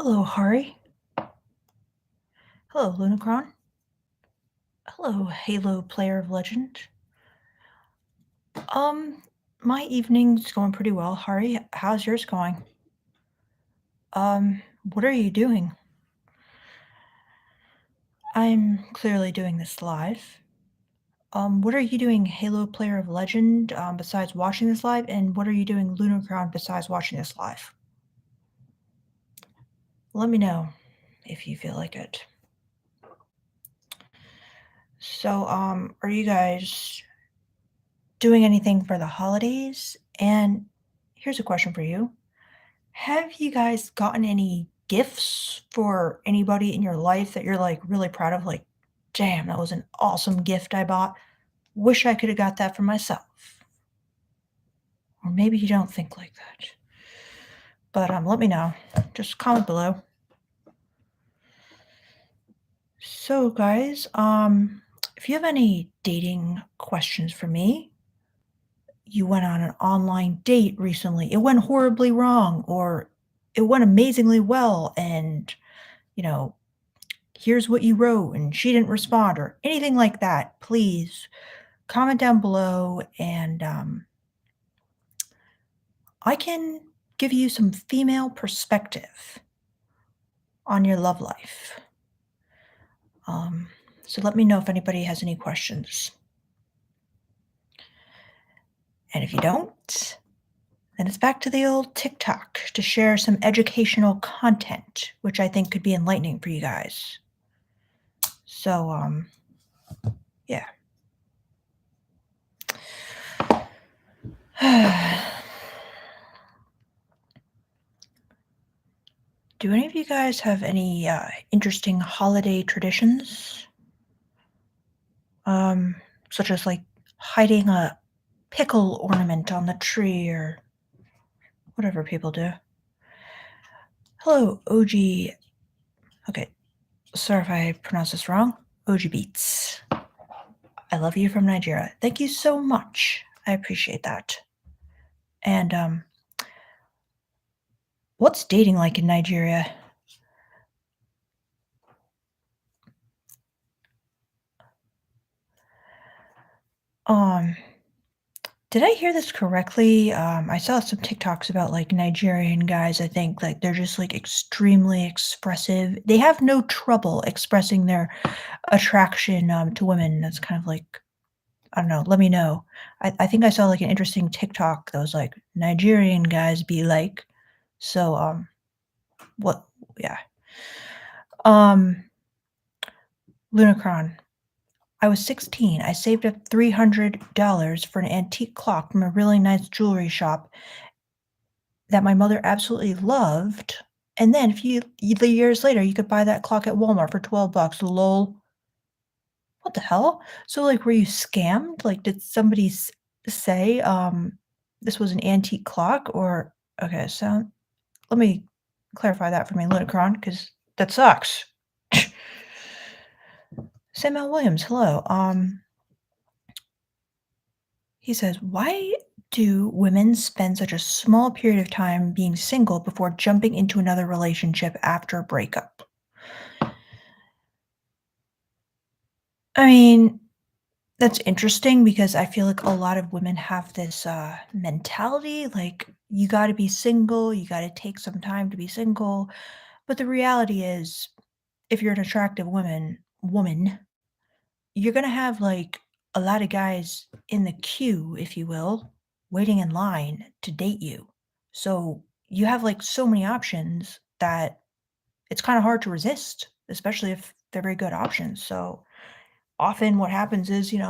Hello, Hari. Hello, Lunacron. Hello, Halo player of Legend. Um, my evening's going pretty well, Hari. How's yours going? What are you doing? I'm clearly doing this live. What are you doing, Halo player of Legend, besides watching this live? And what are you doing, Lunacron, besides watching this live? Let me know if you feel like it. So, are you guys doing anything for the holidays? And here's a question for you. Have you guys gotten any gifts for anybody in your life that you're, like, really proud of? Like, "Damn, that was an awesome gift I bought. Wish I coulda got that for myself." Or maybe you don't think like that. But, let me know. Just comment below. So, guys, if you have any dating questions for me, you went on an online date recently, it went horribly wrong, or it went amazingly well, and, you know, here's what you wrote and she didn't respond or anything like that, please comment down below and I can give you some female perspective on your love life. Um, so let me know if anybody has any questions. And if you don't, then it's back to the old TikTok to share some educational content, which I think could be enlightening for you guys. So, yeah. Do any of you guys have any interesting holiday traditions? Um, Such as like hiding a pickle ornament on the tree or whatever people do. Hello, OG. Okay, sorry if I pronounced this wrong. OG Beats. I love you from Nigeria. Thank you so much. I appreciate that. And what's dating like in Nigeria? Um, Did I hear this correctly? I saw some TikToks about like Nigerian guys, I think like they're just like extremely expressive. They have no trouble expressing their attraction to women. That's kind of like, I don't know, let me know. I think I saw like an interesting TikTok that was like Nigerian guys be like. So what yeah. Um Lunacron. I was 16. I saved up $300 for an antique clock from a really nice jewelry shop that my mother absolutely loved, and then a few years later, you could buy that clock at Walmart for 12 bucks, lol. What the hell? So, like, were you scammed? Like, did somebody say, this was an antique clock or okay, so let me clarify that for me, Lunacron, because that sucks. Samuel Williams, hello. He says, "Why do women spend such a small period of time being single before jumping into another relationship after a breakup?" I mean, that's interesting because I feel like a lot of women have this mentality like you got to be single, you got to take some time to be single. But the reality is, if you're an attractive woman, you're going to have like a lot of guys in the queue, if you will, waiting in line to date you. So you have like so many options that it's kind of hard to resist, especially if they're very good options. So often what happens is, you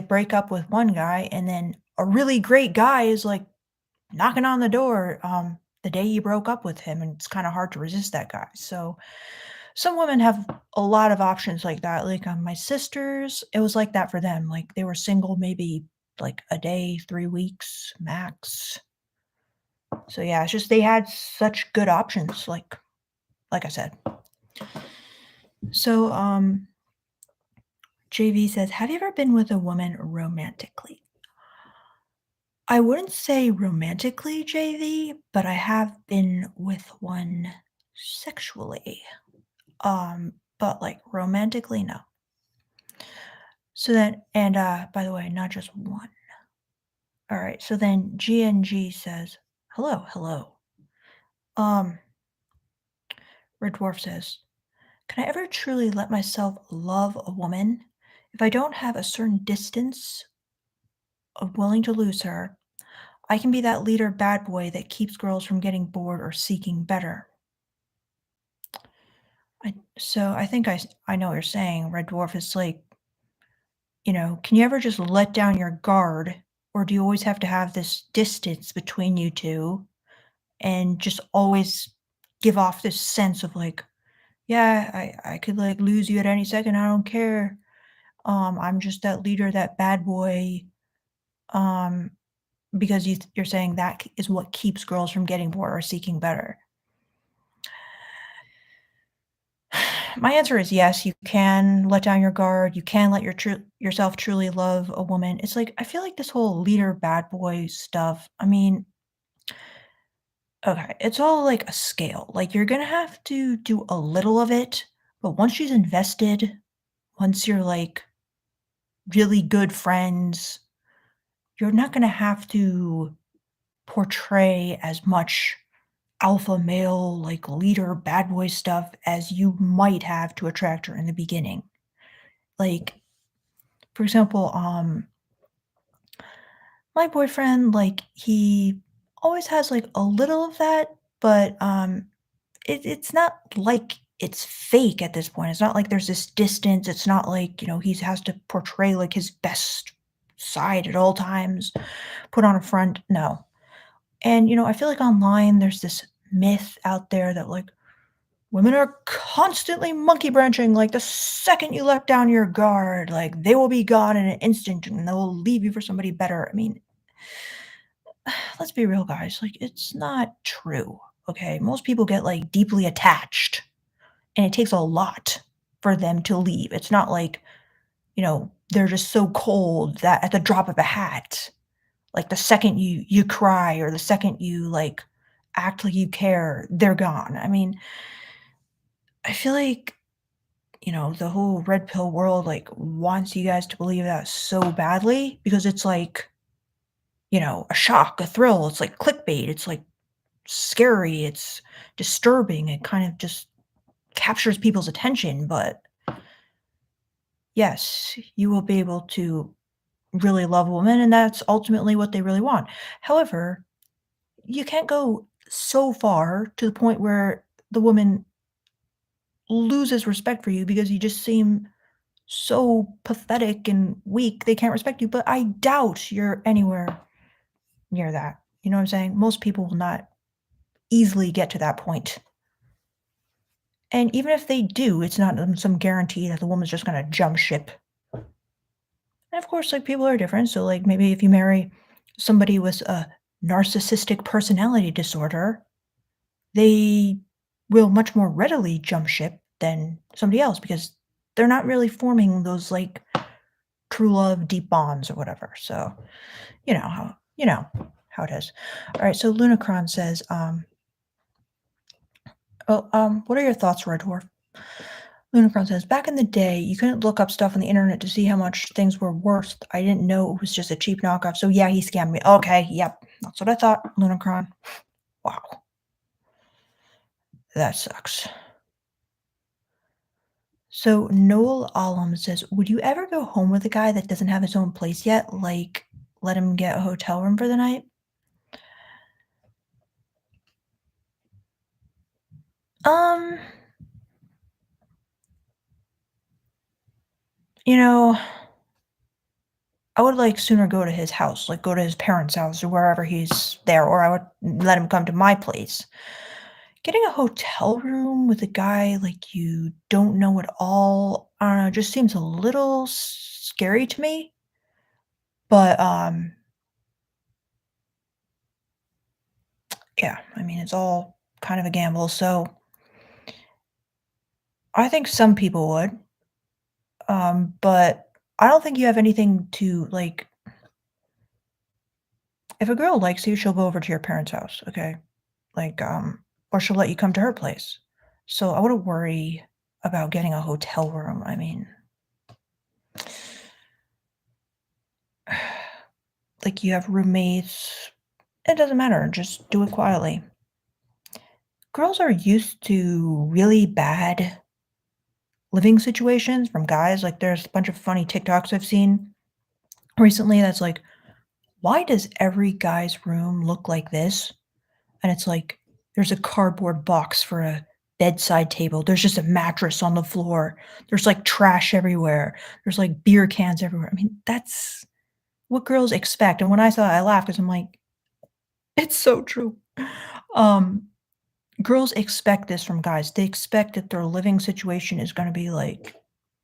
break up with one guy and then a really great guy is like knocking on the door the day you broke up with him and it's kind of hard to resist that guy. So some women have a lot of options like that. Like my sisters, it was like that for them. Like they were single maybe like a day, 3 weeks max. So yeah, it's just they had such good options, like I said. So JV says, have you ever been with a woman romantically? I wouldn't say romantically JV, but I have been with one sexually. But, like, romantically, no. So then and, by the way, not just one. Alright, so then GNG says, "Hello, hello." Um, Red Dwarf says, "Can I ever truly let myself love a woman if I don't have a certain distance of willing to lose her? I can be that leader bad boy that keeps girls from getting bored or seeking better." I think I know what you're saying, Red Dwarf. Is like, can you ever just let down your guard, or do you always have to have this distance between you 2 and just always give off this sense of like, "Yeah, I could, like, lose you at any second, I don't care. I'm just that leader, that bad boy," um, because you're saying that is what keeps girls from getting bored or seeking better. My answer is yes, you can let down your guard, you can let yourself truly love a woman. It's like, I feel like this whole leader bad boy stuff, I mean, okay, it's all like a scale. Like, you're gonna have to do a little of it, but once she's invested, once you're like really good friends, you're not gonna have to portray as much alpha male, like leader bad boy stuff as you might have to attract her in the beginning. Like, for example, my boyfriend, like, he always has, like, a little of that, but, it's not like it's fake at this point. It's not like there's this distance. It's not like, he has to portray, like, his best side at all times, put on a front. No. And, I feel like online there's this myth out there that, like, women are constantly monkey branching, like, the second you let down your guard, like, they will be gone in an instant and they'll leave you for somebody better. I mean, let's be real, guys. Like, it's not true. Okay. Most people get like deeply attached, and it takes a lot for them to leave. It's not like, they're just so cold that at the drop of a hat, like the second you cry or the second you like act like you care, they're gone. I mean, I feel like, the whole red pill world like wants you guys to believe that so badly because it's like, a shock, a thrill. It's like clickbait. It's like scary, it's disturbing, it kind of just captures people's attention, but yes, you will be able to really love a woman, and that's ultimately what they really want. However, you can't go so far to the point where the woman loses respect for you because you just seem so pathetic and weak, they can't respect you, but I doubt you're anywhere near that. You know what I'm saying? Most people will not easily get to that point. And even if they do, it's not, some guarantee that the woman's just gonna jump ship. And of course, like, people are different, so, like, maybe if you marry somebody with a narcissistic personality disorder, they will much more readily jump ship than somebody else because they're not really forming those, like, true love, deep bonds or whatever, so, you know how it is. Alright, so Lunacron says, "What are your thoughts, Red Dwarf?" Lunicron says, "Back in the day, you couldn't look up stuff on the internet to see how much things were worth. I didn't know it was just a cheap knockoff. So yeah, he scammed me." Okay, yep. That's what I thought, Lunicron. Wow, that sucks. So Noel Alam says, "Would you ever go home with a guy that doesn't have his own place yet? Like, let him get a hotel room for the night?" Um, you know, I would like sooner go to his house, like go to his parents' house or wherever he's there, or I would let him come to my place. Getting a hotel room with a guy like you don't know at all, I don't know, just seems a little scary to me. But yeah, I mean, it's all kind of a gamble. So I think some people would, but I don't think you have anything to like If a girl likes you, she'll go over to your parents' house, okay? Like, or she'll let you come to her place. So I wouldn't worry about getting a hotel room. I mean, like you have roommates, it doesn't matter. Just do it quietly. Girls are used to really bad living situations from guys. Like, there's a bunch of funny TikToks I've seen recently that's like, why does every guy's room look like this? And it's like, there's a cardboard box for a bedside table. There's just a mattress on the floor. There's like trash everywhere. There's like beer cans everywhere. I mean, that's what girls expect. And when I saw it, I laughed because I'm like, it's so true. Um, Girls expect this from guys. They expect that their living situation is going to be like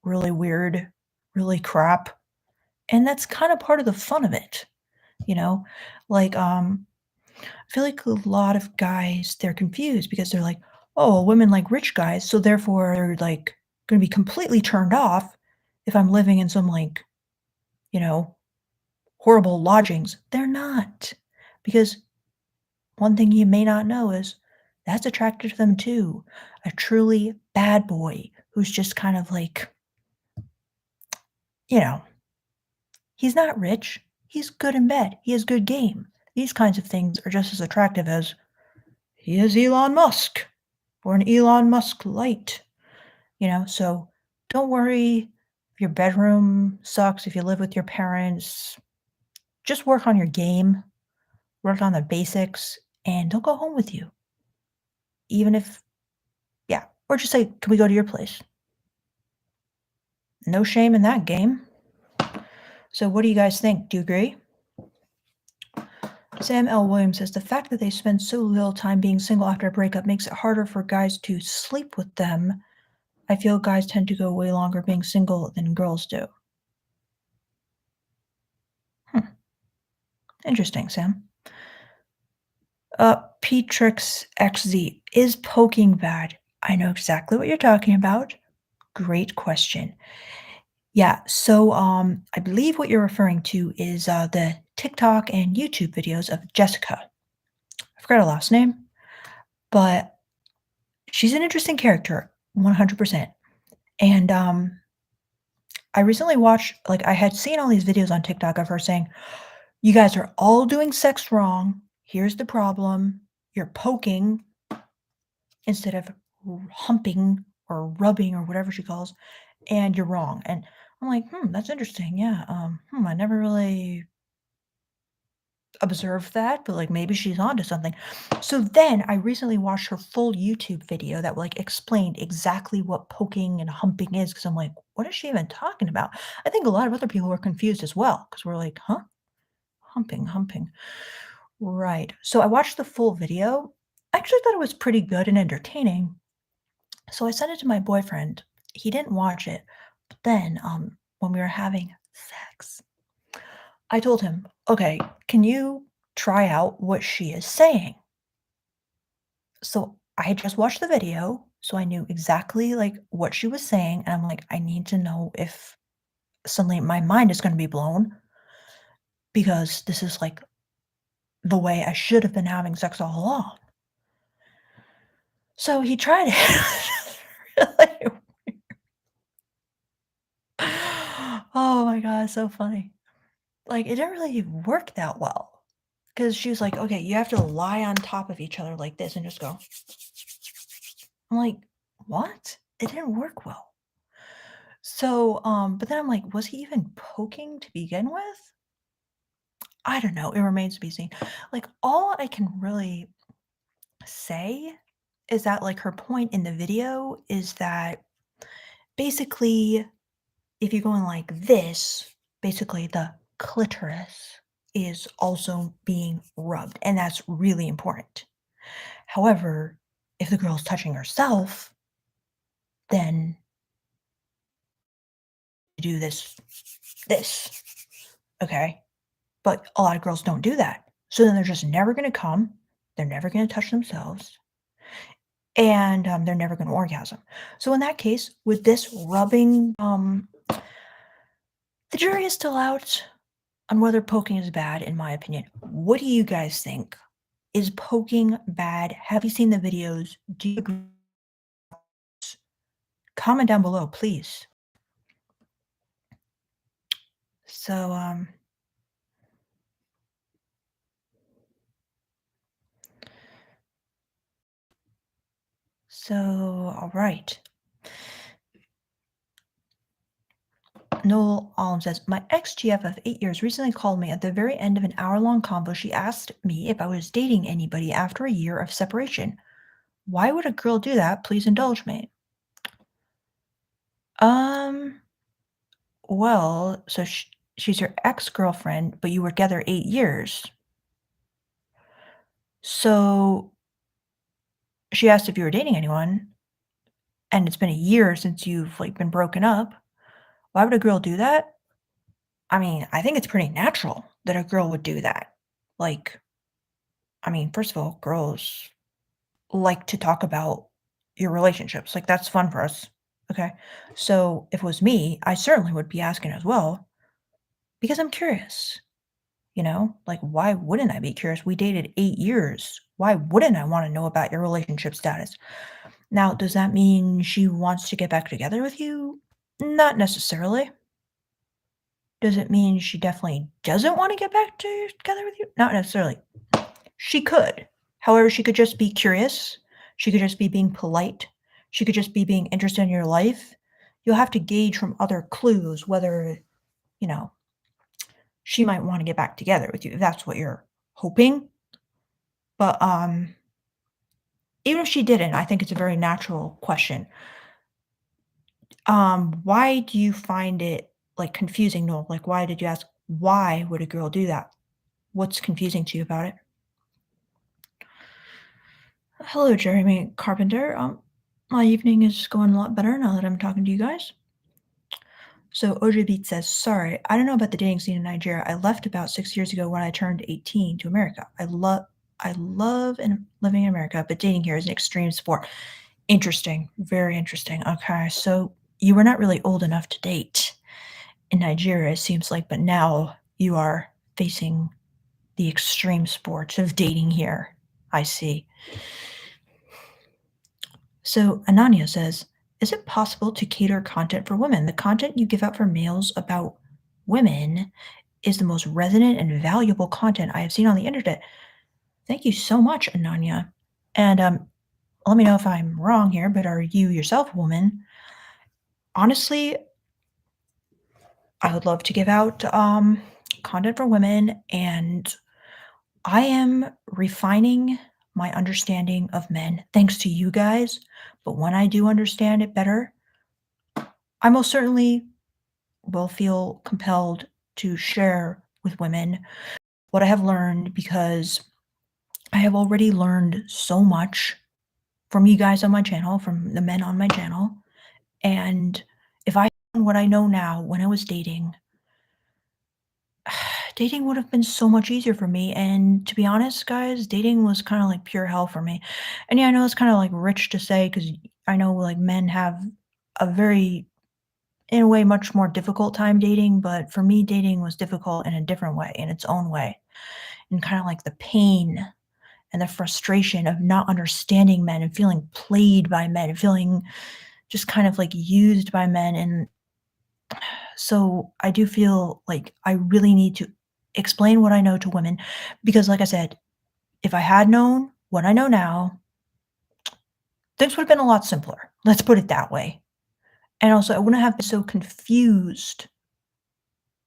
really weird, really crap. And that's kind of part of the fun of it, you know? Like, I feel like a lot of guys, they're confused because they're like, "Oh, women like rich guys, so therefore they're, like, gonna be completely turned off if I'm living in some, like, you know, horrible lodgings." They're not. Because one thing you may not know is that's attracted to them too. A truly bad boy who's just kind of like, you know, he's not rich, he's good in bed, he has good game. These kinds of things are just as attractive as, "He is Elon Musk," or an Elon Musk light. So don't worry if your bedroom sucks, if you live with your parents. Just work on your game, work on the basics, and they'll go home with you. Even if, yeah, or just say, "Can we go to your place?" No shame in that game. So, what do you guys think? Do you agree? Sam L. Williams says the fact that they spend so little time being single after a breakup makes it harder for guys to sleep with them. I feel guys tend to go way longer being single than girls do. Hmm. Interesting, Sam. Petrix XZ, is poking bad? I know exactly what you're talking about. Great question. Yeah, so, I believe what you're referring to is, the TikTok and YouTube videos of Jessica. I forgot her last name, but she's an interesting character, 100%. And, I recently watched like, I had seen all these videos on TikTok of her saying, "You guys are all doing sex wrong. Here's the problem. You're poking instead of humping or rubbing or whatever she calls, and you're wrong." And I'm like, that's interesting. Yeah. I never really observed that, but like maybe she's onto something. So then I recently watched her full YouTube video that like explained exactly what poking and humping is. Cause I'm like, what is she even talking about? I think a lot of other people were confused as well. Cause we're like, huh? Humping, humping. Right. So I watched the full video. I actually thought it was pretty good and entertaining. So I sent it to my boyfriend. He didn't watch it. But then, when we were having sex, I told him, "Okay, can you try out what she is saying?" So I had just watched the video, so I knew exactly like what she was saying, and I'm like, I need to know if suddenly my mind is going to be blown because this is like the way I should have been having sex all along. So he tried it. Really. Oh my god, so funny. Like, it didn't really work that well, because she was like, "Okay, you have to lie on top of each other like this and just go." I'm like, "What?" It didn't work well. So, but then I'm like, "Was he even poking to begin with?" I don't know, it remains to be seen. Like, all I can really say is that, like, her point in the video is that basically, if you're going like this, basically the clitoris is also being rubbed, and that's really important. However, if the girl's touching herself, then you do this, okay? But a lot of girls don't do that. So then they're just never gonna come, they're never gonna touch themselves, and, they're never gonna orgasm. So in that case, with this rubbing, the jury is still out. on whether poking is bad, in my opinion. What do you guys think? Is poking bad? Have you seen the videos? Do you agree? Comment down below, please. So, all right. Noel Alm says, my ex-GF of 8 years recently called me at the very end of an hour-long convo. She asked me if I was dating anybody after a year of separation. Why would a girl do that? Please indulge me. Um, well, so she's your ex-girlfriend, but you were together 8 years. So she asked if you were dating anyone, and it's been a year since you've like been broken up. Why would a girl do that? I mean, I think it's pretty natural that a girl would do that. Like, I mean, first of all, girls like to talk about your relationships. Like, that's fun for us. Okay. So if it was me, I certainly would be asking as well because I'm curious. Like, why wouldn't I be curious? We dated 8 years. Why wouldn't I want to know about your relationship status? Now, does that mean she wants to get back together with you? Not necessarily. Does it mean she definitely doesn't want to get back together with you? Not necessarily. She could. However, she could just be curious. She could just be being polite. She could just be being interested in your life. You'll have to gauge from other clues whether, you know, she might want to get back together with you if that's what you're hoping. But even if she didn't, I think it's a very natural question. Why do you find it like confusing, Noel? Like, why did you ask why would a girl do that? What's confusing to you about it? Hello, Jeremy Carpenter. My evening is going a lot better now that I'm talking to you guys. So OJ Beat says, sorry, I don't know about the dating scene in Nigeria. I left about 6 years ago when I turned 18 to America. I love and living in America, but dating here is an extreme sport. Interesting. Very interesting. Okay. So you were not really old enough to date in Nigeria, it seems like, but now you are facing the extreme sport of dating here. I see. So Ananya says, is it possible to cater content for women? The content you give out for males about women is the most resonant and valuable content I have seen on the internet. Thank you so much, Ananya. And let me know if I'm wrong here, but are you yourself a woman? Honestly, I would love to give out content for women, and I am refining my understanding of men thanks to you guys. But when I do understand it better, I most certainly will feel compelled to share with women what I have learned because I have already learned so much from you guys on my channel, from the men on my channel. And if I knew what I know now when I was dating, dating would have been so much easier for me. And to be honest, guys, dating was kind of like pure hell for me. And yeah, I know it's kind of like rich to say because I know like men have a very, in a way, much more difficult time dating. But for me, dating was difficult in a different way, in its own way. And kind of like the pain and the frustration of not understanding men and feeling played by men and feeling just kind of like used by men. And so I do feel like I really need to explain what I know to women because, like I said, if I had known what I know now, things would have been a lot simpler. Let's put it that way. And also, I wouldn't have been so confused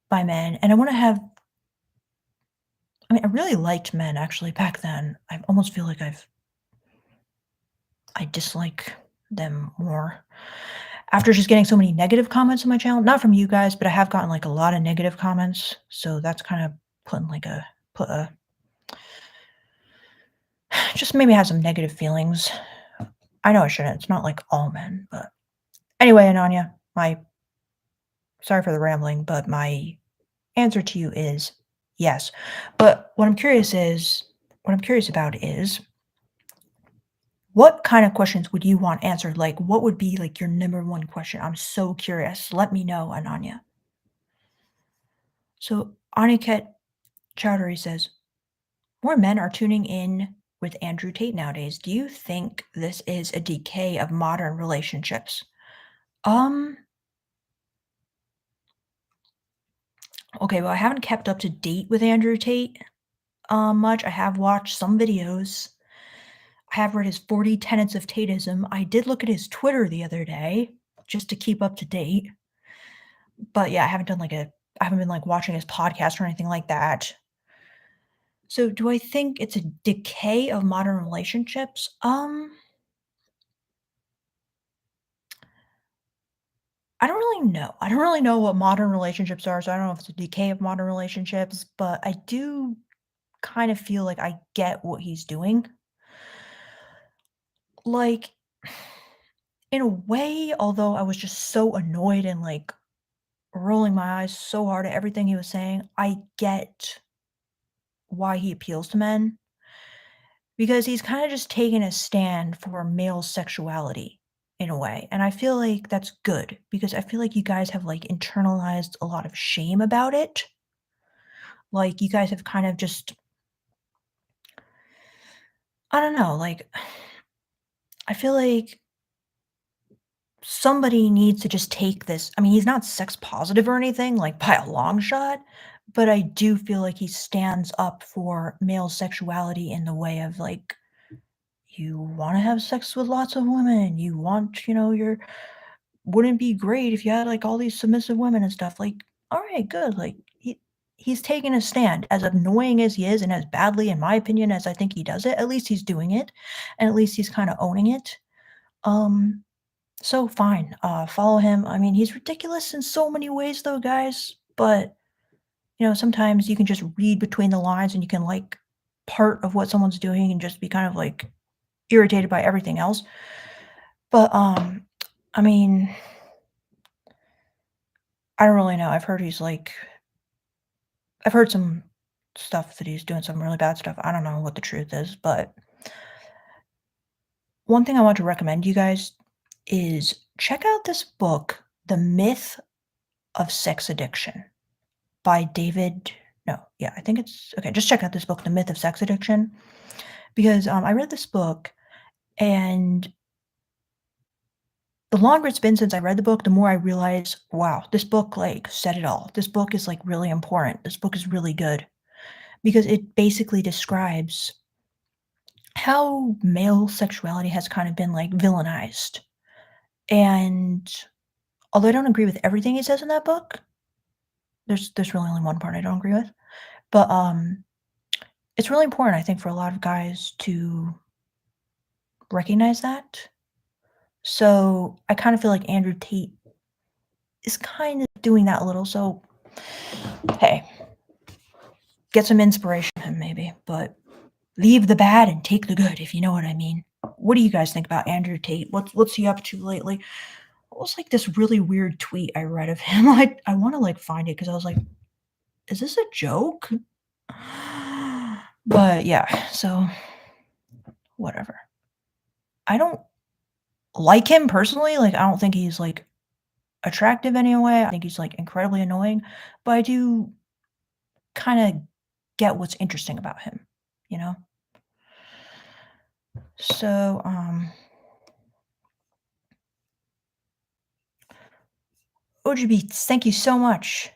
by men. And I wouldn't have, I mean, I really liked men actually back then. I almost feel like I dislike them more after just getting so many negative comments on my channel. Not from you guys, but I have gotten like a lot of negative comments. So that's kind of putting like put a, just maybe have some negative feelings. I know I shouldn't. It's not like all men, but anyway, Ananya, sorry for the rambling, but my answer to you is yes. But what I'm curious about is what kind of questions would you want answered? Like, what would be like your number one question? I'm so curious. Let me know, Ananya. So Aniket Chowdhury says, "More men are tuning in with Andrew Tate nowadays. Do you think this is a decay of modern relationships?" Um, okay, well, I haven't kept up to date with Andrew Tate, much. I have watched some videos. I have read his 40 Tenets of Tateism. I did look at his Twitter the other day just to keep up to date. But yeah, I haven't been, like, watching his podcast or anything like that. So, do I think it's a decay of modern relationships? I don't really know. I don't really know what modern relationships are, so I don't know if it's a decay of modern relationships, but I do kind of feel like I get what he's doing. Like, in a way, although I was just so annoyed and, like, rolling my eyes so hard at everything he was saying, I get why he appeals to men. Because he's kinda just taken a stand for male sexuality in a way, and I feel like that's good because I feel like you guys have, like, internalized a lot of shame about it. Like, you guys have kind of just I don't know, like, I feel like somebody needs to just take this I mean, he's not sex positive or anything, like, by a long shot, but I do feel like he stands up for male sexuality in the way of, like, you wanna have sex with lots of women, you want, your wouldn't it be great if you had, like, all these submissive women and stuff, like, alright, good, like, he's taking a stand. As annoying as he is and as badly, in my opinion, as I think he does it, at least he's doing it, and at least he's kinda owning it. Um, so fine, follow him. I mean, he's ridiculous in so many ways though, guys, but, sometimes you can just read between the lines and you can like part of what someone's doing and just be kind of, like, irritated by everything else. But, I mean, I don't really know. I've heard some stuff that he's doing some really bad stuff. I don't know what the truth is, but one thing I want to recommend you guys is check out this book, The Myth of Sex Addiction by David no, yeah, I think it's okay, just check out this book, The Myth of Sex Addiction, because, I read this book, and the longer it's been since I read the book, the more I realize, wow, this book, like, said it all. This book is, like, really important. This book is really good because it basically describes how male sexuality has kind of been, like, villainized. And although I don't agree with everything he says in that book, there's really only one part I don't agree with, but, it's really important, I think, for a lot of guys to recognize that. So, I kinda feel like Andrew Tate is kind of doing that a little, so, hey, get some inspiration from him maybe, but leave the bad and take the good, if you know what I mean. What do you guys think about Andrew Tate? What's he up to lately? What was, like, this really weird tweet I read of him? I wanna, like, find it because I was like, "Is this a joke?" But, yeah, so whatever. I don't like him personally, like, I don't think he's, like, attractive anyway, I think he's, like, incredibly annoying, but I do kinda get what's interesting about him, you know? So, OGB, thank you so much.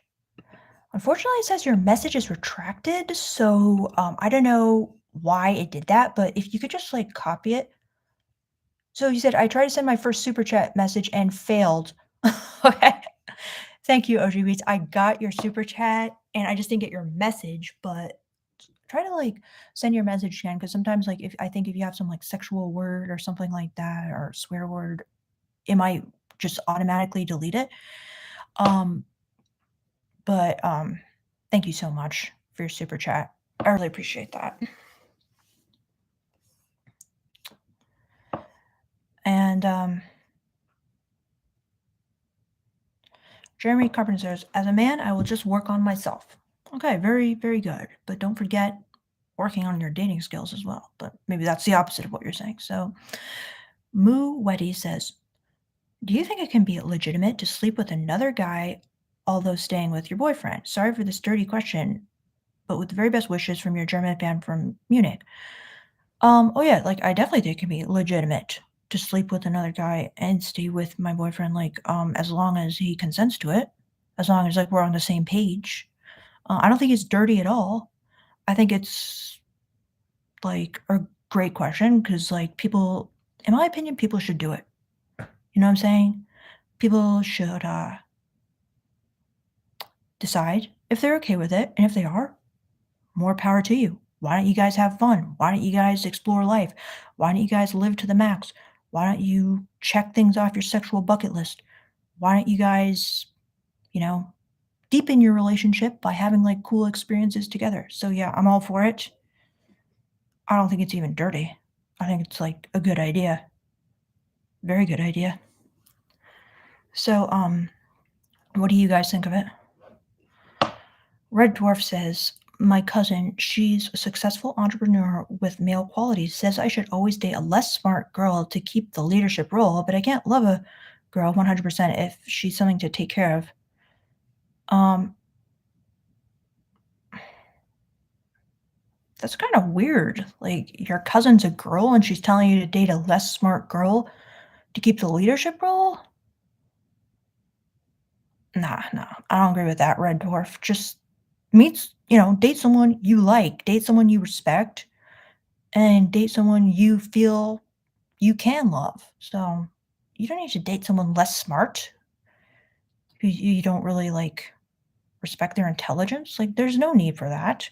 Unfortunately, it says your message is retracted, so, I don't know why it did that, but if you could just, like, copy it. So you said, "I tried to send my first super chat message and failed." Okay. Thank you, OG Beats. I got your super chat, and I just didn't get your message, but try to, like, send your message again because sometimes, like, if you have some, like, sexual word or something like that or swear word, it might just automatically delete it. Um, but, thank you so much for your super chat. I really appreciate that. And, Jeremy Carpenter says, "As a man, I will just work on myself." Okay, very, very good. But don't forget working on your dating skills as well. But maybe that's the opposite of what you're saying. So, Moo Weddy says, "Do you think it can be legitimate to sleep with another guy although staying with your boyfriend? Sorry for this dirty question, but with the very best wishes from your German fan from Munich. Oh yeah, like I definitely think it can be legitimate to sleep with another guy and stay with my boyfriend, like, as long as he consents to it, as long as like we're on the same page. I don't think it's dirty at all. I think it's like a great question because like people, in my opinion, people should do it. You know what I'm saying? People should decide if they're okay with it, and if they are, more power to you. Why don't you guys have fun? Why don't you guys explore life? Why don't you guys live to the max? Why don't you check things off your sexual bucket list? Why don't you guys, you know, deepen your relationship by having like cool experiences together? So yeah, I'm all for it. I don't think it's even dirty. I think it's like a good idea. Very good idea. So what do you guys think of it? Red Dwarf says, "My cousin, she's a successful entrepreneur with male qualities, says I should always date a less smart girl to keep the leadership role, but I can't love a girl 100% if she's something to take care of." Um, that's kind of weird. Like, your cousin's a girl and she's telling you to date a less smart girl to keep the leadership role? Nah, no, I don't agree with that, Red Dwarf. Just date someone you like, date someone you respect, and date someone you feel you can love. So, you don't need to date someone less smart who you don't really, like, respect their intelligence. Like, there's no need for that.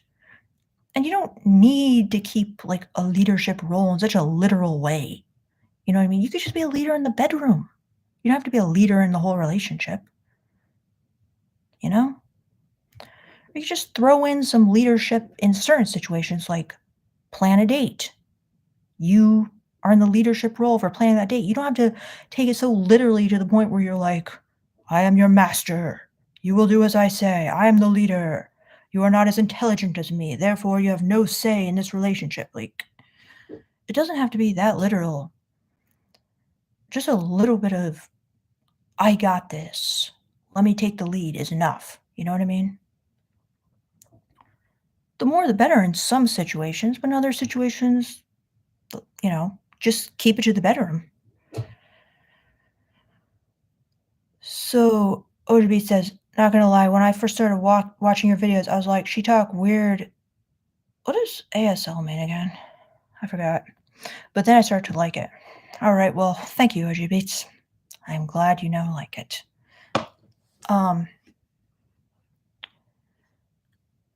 And you don't need to keep, like, a leadership role in such a literal way. You know what I mean? You could just be a leader in the bedroom. You don't have to be a leader in the whole relationship, you know? Or you just throw in some leadership in certain situations, like plan a date. You are in the leadership role for planning that date. You don't have to take it so literally to the point where you're like, "I am your master. You will do as I say. I am the leader. You are not as intelligent as me. Therefore, you have no say in this relationship." Like, it doesn't have to be that literal. Just a little bit of, "I got this. Let me take the lead," is enough. You know what I mean? The more the better in some situations, but in other situations, just keep it to the bedroom. So ODB says, "Not gonna lie, when I first started watching your videos, I was like, she talk weird." What does ASL mean again? I forgot. But then I started to like it. All right, well, thank you, OG Beats. I'm glad you now like it. Um,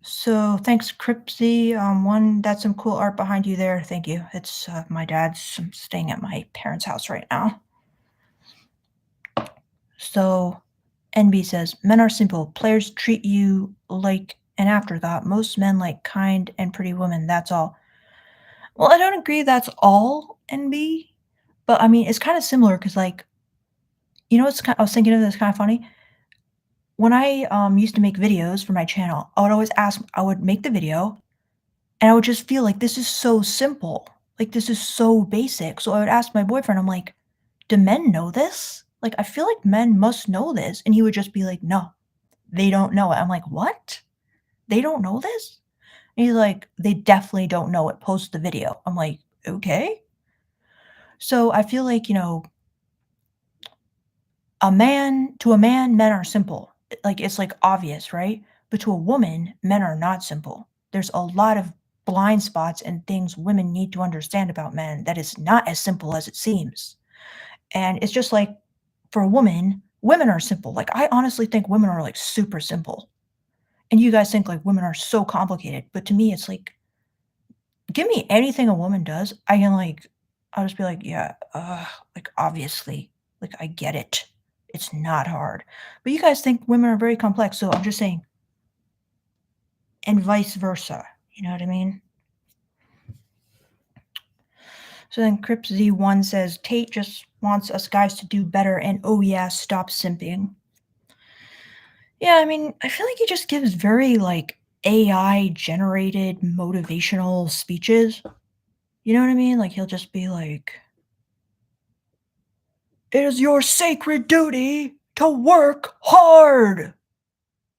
so thanks, Cripsy. One, that's some cool art behind you there. Thank you. It's my dad's. I'm staying at my parents' house right now. So NB says, "Men are simple. Players treat you like an afterthought. Most men like kind and pretty women. That's all." Well, I don't agree that's all NB, but I mean, it's kind of similar because, like, I was thinking of this kind of funny. When I used to make videos for my channel, I would make the video and I would just feel like this is so simple. Like, this is so basic. So I would ask my boyfriend, I'm like, "Do men know this? Like, I feel like men must know this." And he would just be like, "No, they don't know it." I'm like, "What? They don't know this?" And he's like, "They definitely don't know it. Post the video." I'm like, "Okay." So I feel like, a man, men are simple. Like, it's, like, obvious, right? But to a woman, men are not simple. There's a lot of blind spots and things women need to understand about men that is not as simple as it seems. And it's just like, for a woman, women are simple. Like, I honestly think women are, like, super simple. And you guys think, like, women are so complicated, but to me, it's like, give me anything a woman does, I'll just be like, "Yeah, like, obviously, like, I get it. It's not hard." But you guys think women are very complex, so I'm just saying, and vice versa, you know what I mean? So then Crip Z1 says, "Tate just wants us guys to do better and, oh yeah, stop simping." Yeah, I mean, I feel like he just gives very, like, AI generated motivational speeches. You know what I mean? Like, he'll just be like, "It is your sacred duty to work hard."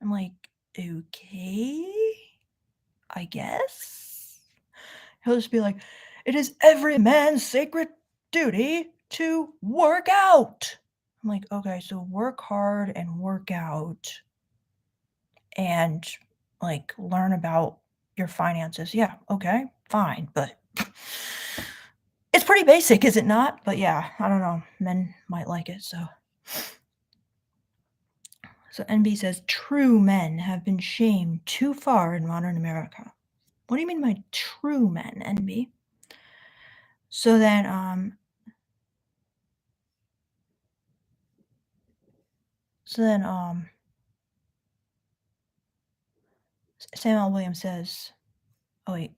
I'm like, "Okay, I guess?" He'll just be like, "It is every man's sacred duty to work out." I'm like, "Okay, so work hard and work out and, like, learn about your finances." Yeah, okay, fine, but it's pretty basic, is it not? But yeah, I don't know, men might like it, so NB says, "True men have been shamed too far in modern America." What do you mean by true men, NB? So then, so then, Samuel Williams says, "Oh wait,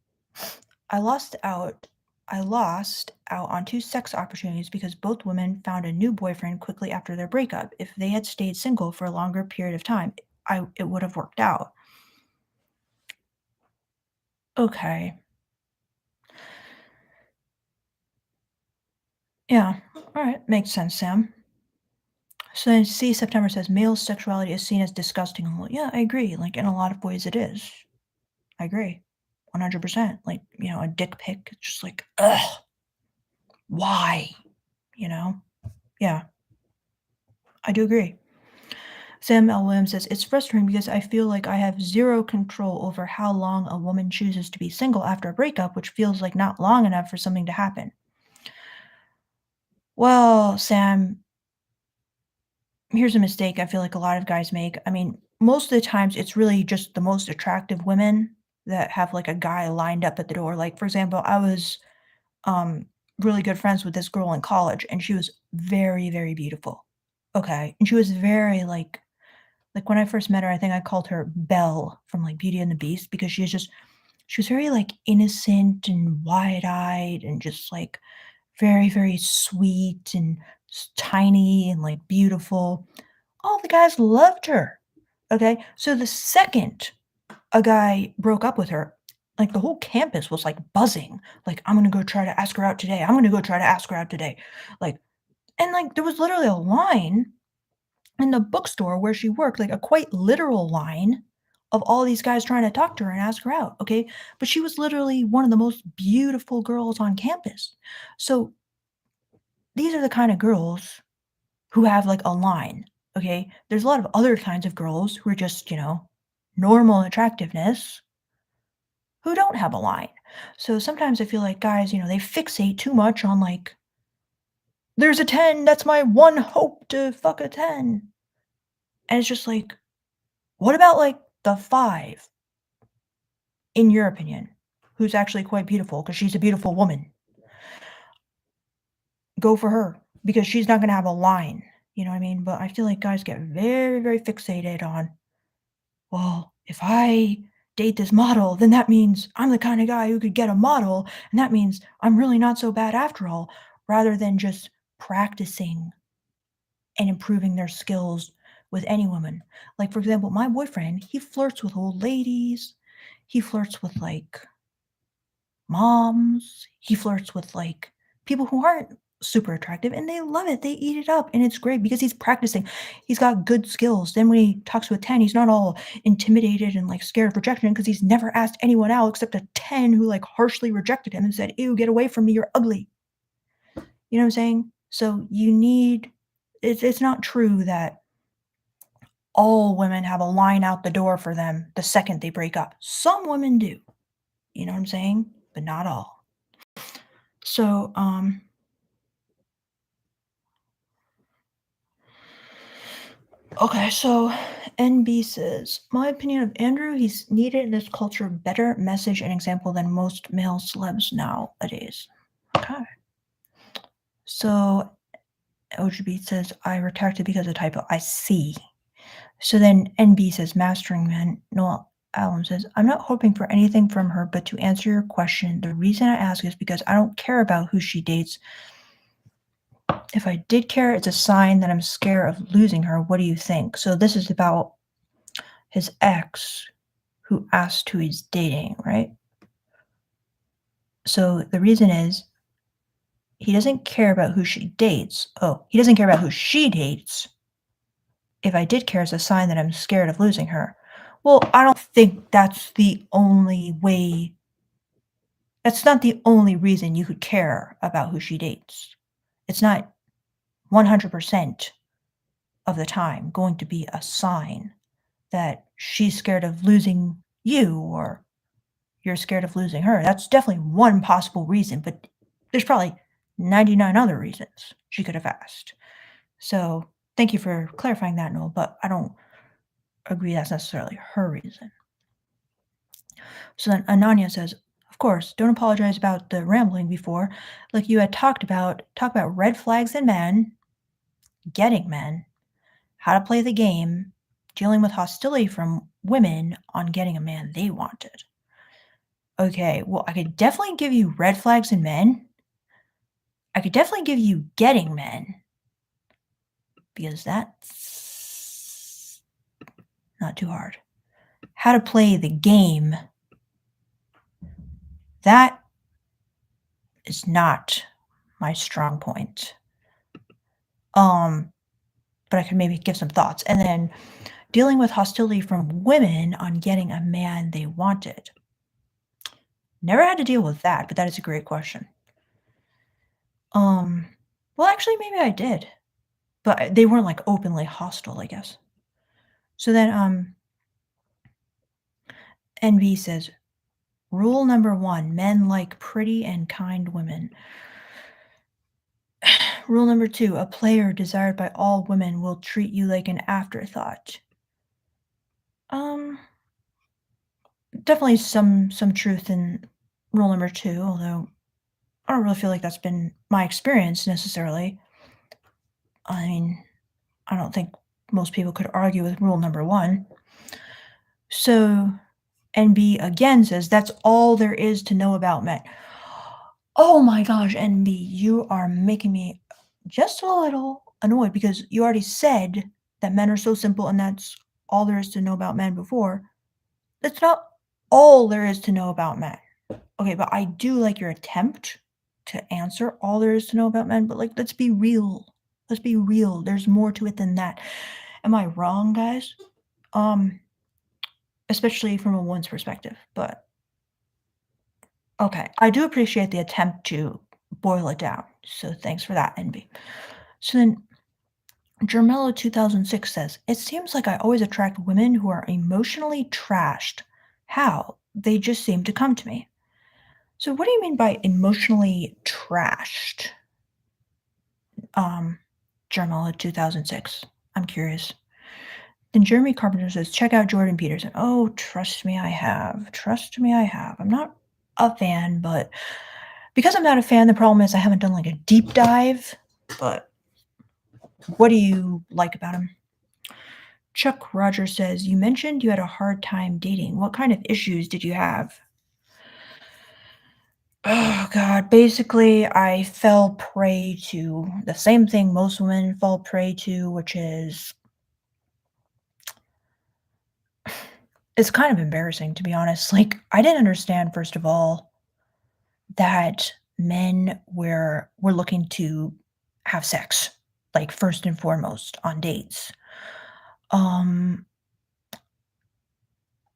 I lost out. I lost out on two sex opportunities because both women found a new boyfriend quickly after their breakup. If they had stayed single for a longer period of time, it would have worked out." Okay, yeah, all right, makes sense, Sam. So then, C September says male sexuality is seen as disgusting. Well, yeah, I agree. Like in a lot of ways, it is. I agree, 100%. Like a dick pic, it's just like, ugh, why? You know? Yeah, I do agree. Sam L. Williams says, "It's frustrating because I feel like I have zero control over how long a woman chooses to be single after a breakup, which feels like not long enough for something to happen." Well, Sam, here's a mistake I feel like a lot of guys make. I mean, most of the times it's really just the most attractive women that have like a guy lined up at the door. Like, for example, I was um really good friends with this girl in college and she was very, very beautiful. Okay. And she was very like when I first met her, I think I called her Belle from like Beauty and the Beast because she was very like innocent and wide-eyed and just like very, very sweet and tiny and like beautiful. All the guys loved her. Okay. So the second a guy broke up with her, like the whole campus was like buzzing. Like, I'm gonna go try to ask her out today. I'm gonna go try to ask her out today. Like, and like there was literally a line in the bookstore where she worked, like a quite literal line of all these guys trying to talk to her and ask her out. Okay. But she was literally one of the most beautiful girls on campus. So these are the kind of girls who have like a line, okay? There's a lot of other kinds of girls who are just, normal attractiveness who don't have a line. So sometimes I feel like guys, they fixate too much on like, there's a 10, that's my one hope to fuck a 10. And it's just like, what about like the 5, in your opinion, who's actually quite beautiful because she's a beautiful woman? Go for her because she's not going to have a line. You know what I mean? But I feel like guys get very, very fixated on, well, if I date this model, then that means I'm the kind of guy who could get a model, and that means I'm really not so bad after all, rather than just practicing and improving their skills with any woman. Like, for example, my boyfriend, he flirts with old ladies, he flirts with like moms, he flirts with like people who aren't super attractive and they love it. They eat it up and it's great because he's practicing. He's got good skills. Then when he talks to a 10, he's not all intimidated and like scared of rejection because he's never asked anyone out except a 10 who like harshly rejected him and said, "Ew, get away from me, you're ugly." You know what I'm saying? So you need it's not true that all women have a line out the door for them the second they break up. Some women do. You know what I'm saying? But not all. So, okay, so NB says, "My opinion of Andrew, he's needed in this culture better message and example than most male celebs nowadays." Okay. So OGB says, "I retracted because of typo." I see. So then NB says, "Mastering men." Noel Allen says, "I'm not hoping for anything from her, but to answer your question, the reason I ask is because I don't care about who she dates. If I did care, it's a sign that I'm scared of losing her. What do you think?" So this is about his ex who asked who he's dating, right? So the reason is he doesn't care about who she dates. Oh, he doesn't care about who she dates. If I did care, it's a sign that I'm scared of losing her. Well, I don't think that's the only way that's not the only reason you could care about who she dates. It's not 100% of the time going to be a sign that she's scared of losing you or you're scared of losing her. That's definitely one possible reason, but there's probably 99 other reasons she could have asked. So, thank you for clarifying that, Noel, but I don't agree that's necessarily her reason. So then Ananya says, "Of course, don't apologize about the rambling before. Like you had talk about red flags in men, getting men, how to play the game, dealing with hostility from women on getting a man they wanted." Okay, well, I could definitely give you red flags in men. I could definitely give you getting men because that's not too hard. How to play the game, that is not my strong point. But I could maybe give some thoughts. And then dealing with hostility from women on getting a man they wanted. Never had to deal with that, but that is a great question. Um, well, actually, maybe I did, but they weren't like openly hostile, I guess. So then, NB says, rule number one, men like pretty and kind women. Rule number two, a player desired by all women will treat you like an afterthought. Um, definitely some truth in rule number two, although I don't really feel like that's been my experience necessarily. I mean, I don't think most people could argue with rule number one. So, NB again says that's all there is to know about men. Oh my gosh, NB, you are making me just a little annoyed because you already said that men are so simple and that's all there is to know about men before. That's not all there is to know about men. Okay, but I do like your attempt to answer all there is to know about men, but like, let's be real. Let's be real. There's more to it than that. Am I wrong, guys? Um, especially from a woman's perspective, but okay. I do appreciate the attempt to boil it down. So thanks for that, NB. So then Germello 2006 says, "It seems like I always attract women who are emotionally trashed. How? They just seem to come to me." So what do you mean by emotionally trashed? Um, Journal of 2006. I'm curious. Then Jeremy Carpenter says, check out Jordan Peterson. Oh, trust me, I have. Trust me, I have. I'm not a fan, but because I'm not a fan, the problem is I haven't done like a deep dive. But what do you like about him? Chuck Rogers says, you mentioned you had a hard time dating. What kind of issues did you have? Oh god, basically I fell prey to the same thing most women fall prey to, which is it's kind of embarrassing to be honest. Like I didn't understand first of all that men were looking to have sex, like first and foremost on dates. Um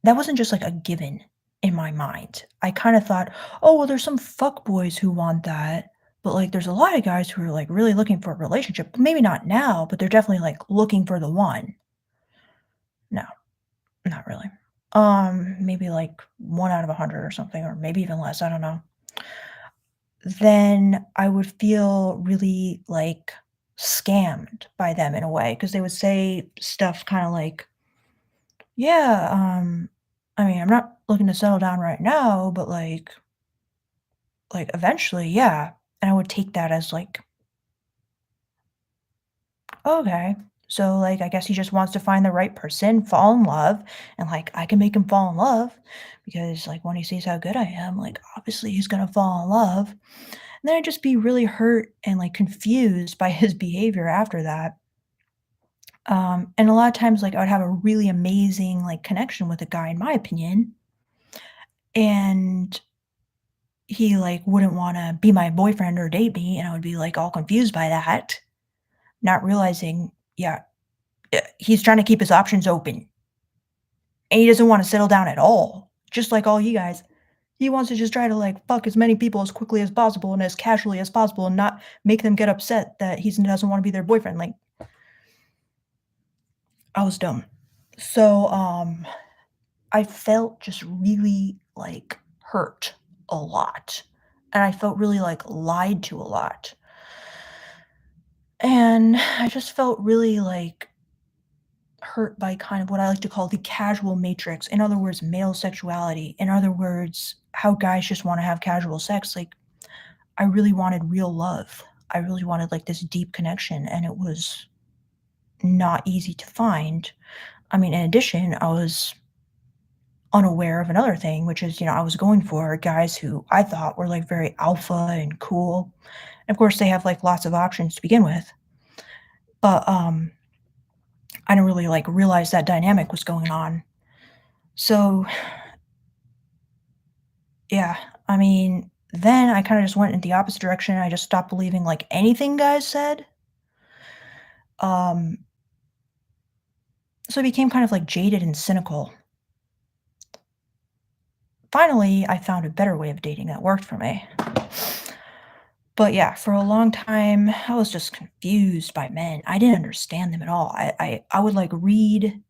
that wasn't just like a given in my mind. I kind of thought, "Oh, well there's some fuck boys who want that." But like there's a lot of guys who are like really looking for a relationship. Maybe not now, but they're definitely like looking for the one. No, not really. Maybe like 1 out of 100 or something, or maybe even less, I don't know. Then I would feel really like scammed by them in a way because they would say stuff kind of like, "Yeah, I mean, I'm not looking to settle down right now, but like eventually, yeah." And I would take that as like, okay. So like I guess he just wants to find the right person, fall in love, and like I can make him fall in love because like when he sees how good I am, like obviously he's gonna fall in love. And then I'd just be really hurt and like confused by his behavior after that. And a lot of times like I would have a really amazing like connection with a guy in my opinion. And he like wouldn't want to be my boyfriend or date me and I would be like all confused by that, not realizing, yeah, He's trying to keep his options open, and he doesn't wanna settle down at all, just like all you guys. He wants to just try to, like, fuck as many people as quickly as possible and as casually as possible and not make them get upset that he doesn't wanna be their boyfriend, like, I was dumb. So, I felt just really, like, hurt a lot, and I felt really, like, lied to a lot, and I just felt really, like, hurt by kind of what I like to call the casual matrix. In other words, male sexuality. In other words, how guys just wanna have casual sex, like, I really wanted real love. I really wanted, like, this deep connection, and it was not easy to find. I mean, in addition, I was unaware of another thing, which is, I was going for guys who I thought were, like, very alpha and cool. Of course, they have, like, lots of options to begin with, but, I didn't really, like, realize that dynamic was going on. So, yeah, I mean, then I kinda just went in the opposite direction. I just stopped believing, like, anything guys said. Um, so I became kind of, like, jaded and cynical. Finally, I found a better way of dating that worked for me. But yeah, for a long time, I was just confused by men. I didn't understand them at all. I would, like, read,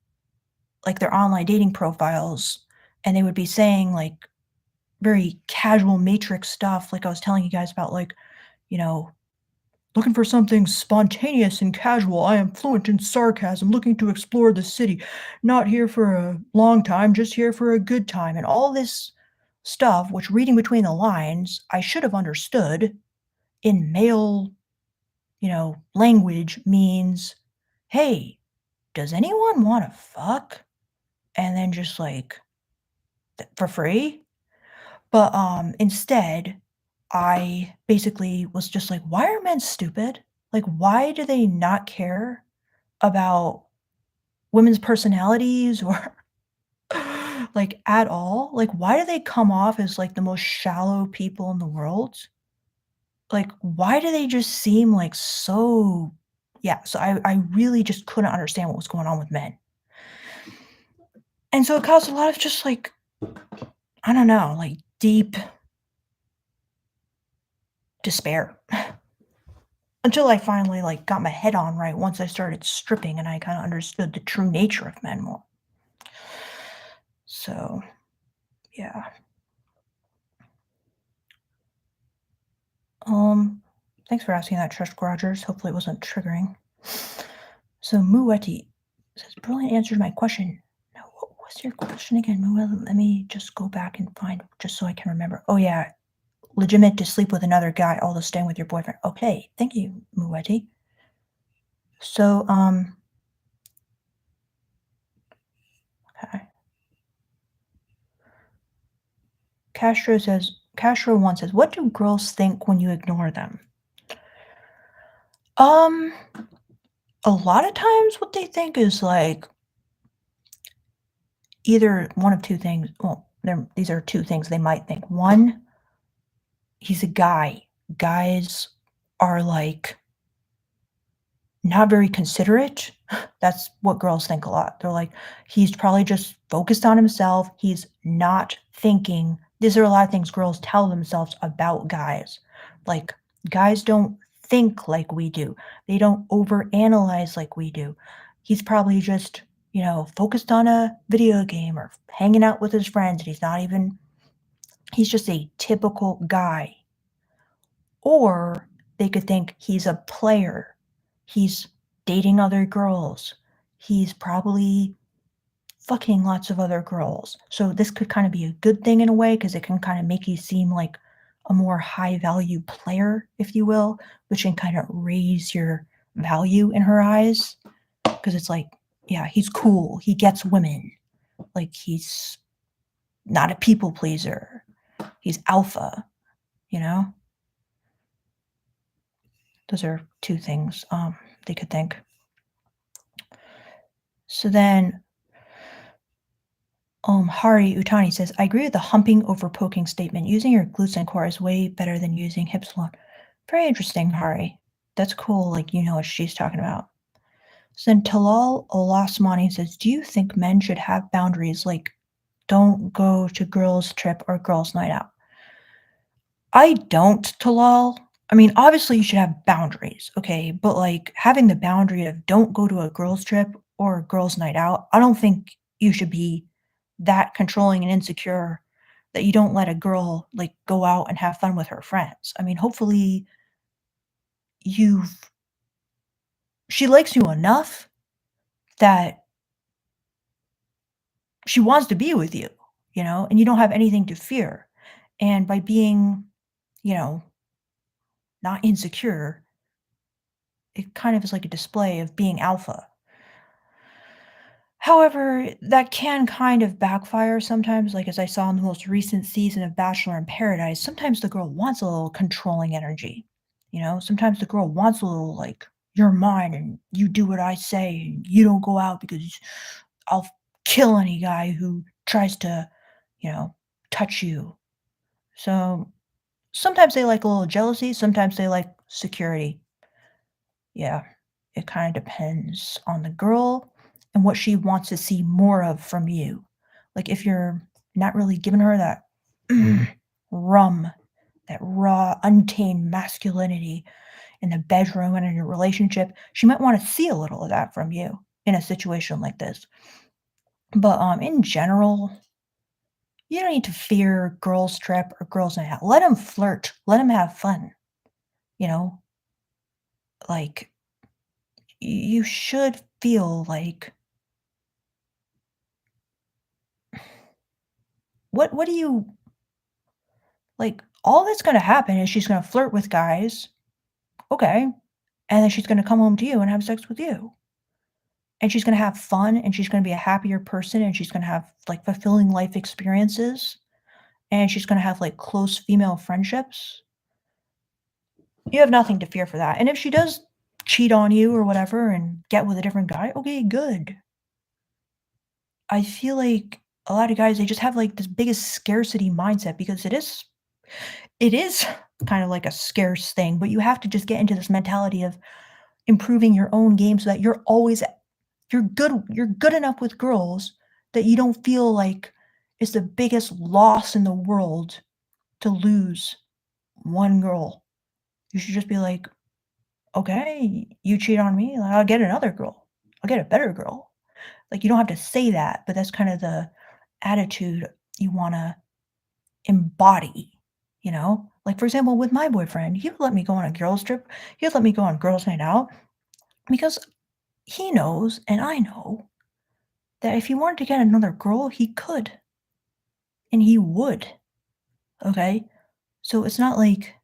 like, their online dating profiles, and they would be saying, like, very casual matrix stuff, like I was telling you guys about, like, you know, "Looking for something spontaneous and casual. I am fluent in sarcasm, looking to explore the city. Not here for a long time, just here for a good time," and all this stuff, which reading between the lines, I should have understood in male, language means, "Hey, does anyone wanna fuck?" And then just, like, for free? But, instead, I basically was just like, "Why are men stupid? Like, why do they not care about women's personalities or, like, at all? Like, why do they come off as, like, the most shallow people in the world? Like, why do they just seem, like, so." Yeah, so I really just couldn't understand what was going on with men. And so it caused a lot of just, like, I don't know, like, deep despair. Until I finally, like, got my head on right once I started stripping and I kinda understood the true nature of men more. So, yeah. Um, Thanks for asking that, Trish Rogers. Hopefully it wasn't triggering. So Mueti says, "Brilliant answer to my question." Now, what was your question again, Mueti? Let me just go back and find just so I can remember. Oh, yeah, legitimate to sleep with another guy, although staying with your boyfriend. Okay, thank you, Mueti. So, okay. Castro one says, "What do girls think when you ignore them?" Um, a lot of times what they think is, like, either one of 2 things. Well, these are 2 things they might think. 1, he's a guy. Guys are, like, not very considerate. That's what girls think a lot. They're like, "He's probably just focused on himself. He's not thinking." These are a lot of things girls tell themselves about guys. Like, guys don't think like we do. They don't overanalyze like we do. He's probably just, focused on a video game or hanging out with his friends, and he's just a typical guy. Or they could think he's a player. He's dating other girls. He's probably fucking lots of other girls. So this could kind of be a good thing in a way because it can kind of make you seem like a more high value player, if you will, which can kind of raise your value in her eyes. Because it's like, yeah, he's cool. He gets women. Like, he's not a people pleaser. He's alpha, you know? Those are 2 things, they could think. So then, Hari Utani says, "I agree with the humping over poking statement. Using your glutes and core is way better than using hips alone." Very interesting, Hari. That's cool, like, you know what she's talking about. So then Talal Olasmani says, "Do you think men should have boundaries like don't go to girls' trip or girls' night out?" I don't, Talal. I mean, obviously you should have boundaries, okay? But like having the boundary of don't go to a girls' trip or a girls' night out, I don't think you should be that controlling and insecure that you don't let a girl like go out and have fun with her friends. I mean, hopefully you've she likes you enough that she wants to be with you, and you don't have anything to fear. And by being, you know, not insecure, it kind of is like a display of being alpha. However, that can kind of backfire sometimes, like as I saw in the most recent season of Bachelor in Paradise, sometimes the girl wants a little controlling energy. Sometimes the girl wants a little like, you're mine and you do what I say and you don't go out because I'll kill any guy who tries to, you know, touch you. So sometimes they like a little jealousy, sometimes they like security. Yeah, it kind of depends on the girl and what she wants to see more of from you. Like if you're not really giving her that rum, that raw, untamed masculinity in the bedroom and in your relationship, she might want to see a little of that from you in a situation like this. But in general, you don't need to fear girls' trip or girls' night out. Let them flirt. Let them have fun. You know, like you should feel like what do you like? All that's going to happen is she's going to flirt with guys, okay, and then she's going to come home to you and have sex with you, and she's going to have fun, and she's going to be a happier person, and she's going to have like fulfilling life experiences, and she's going to have like close female friendships. You have nothing to fear for that. And if she does cheat on you or whatever and get with a different guy, okay, good. I feel like a lot of guys, they just have like this biggest scarcity mindset because it is kind of like a scarce thing, but you have to just get into this mentality of improving your own game so that you're good enough with girls that you don't feel like it's the biggest loss in the world to lose one girl. You should just be like, okay, you cheat on me, like, I'll get another girl. I'll get a better girl. Like, you don't have to say that, but that's kind of the attitude you wanna embody, you know? Like, for example, with my boyfriend, he would let me go on a girls' trip. He would let me go on girls' night out because he knows and I know that if he wanted to get another girl, he could, and he would, okay? So it's not like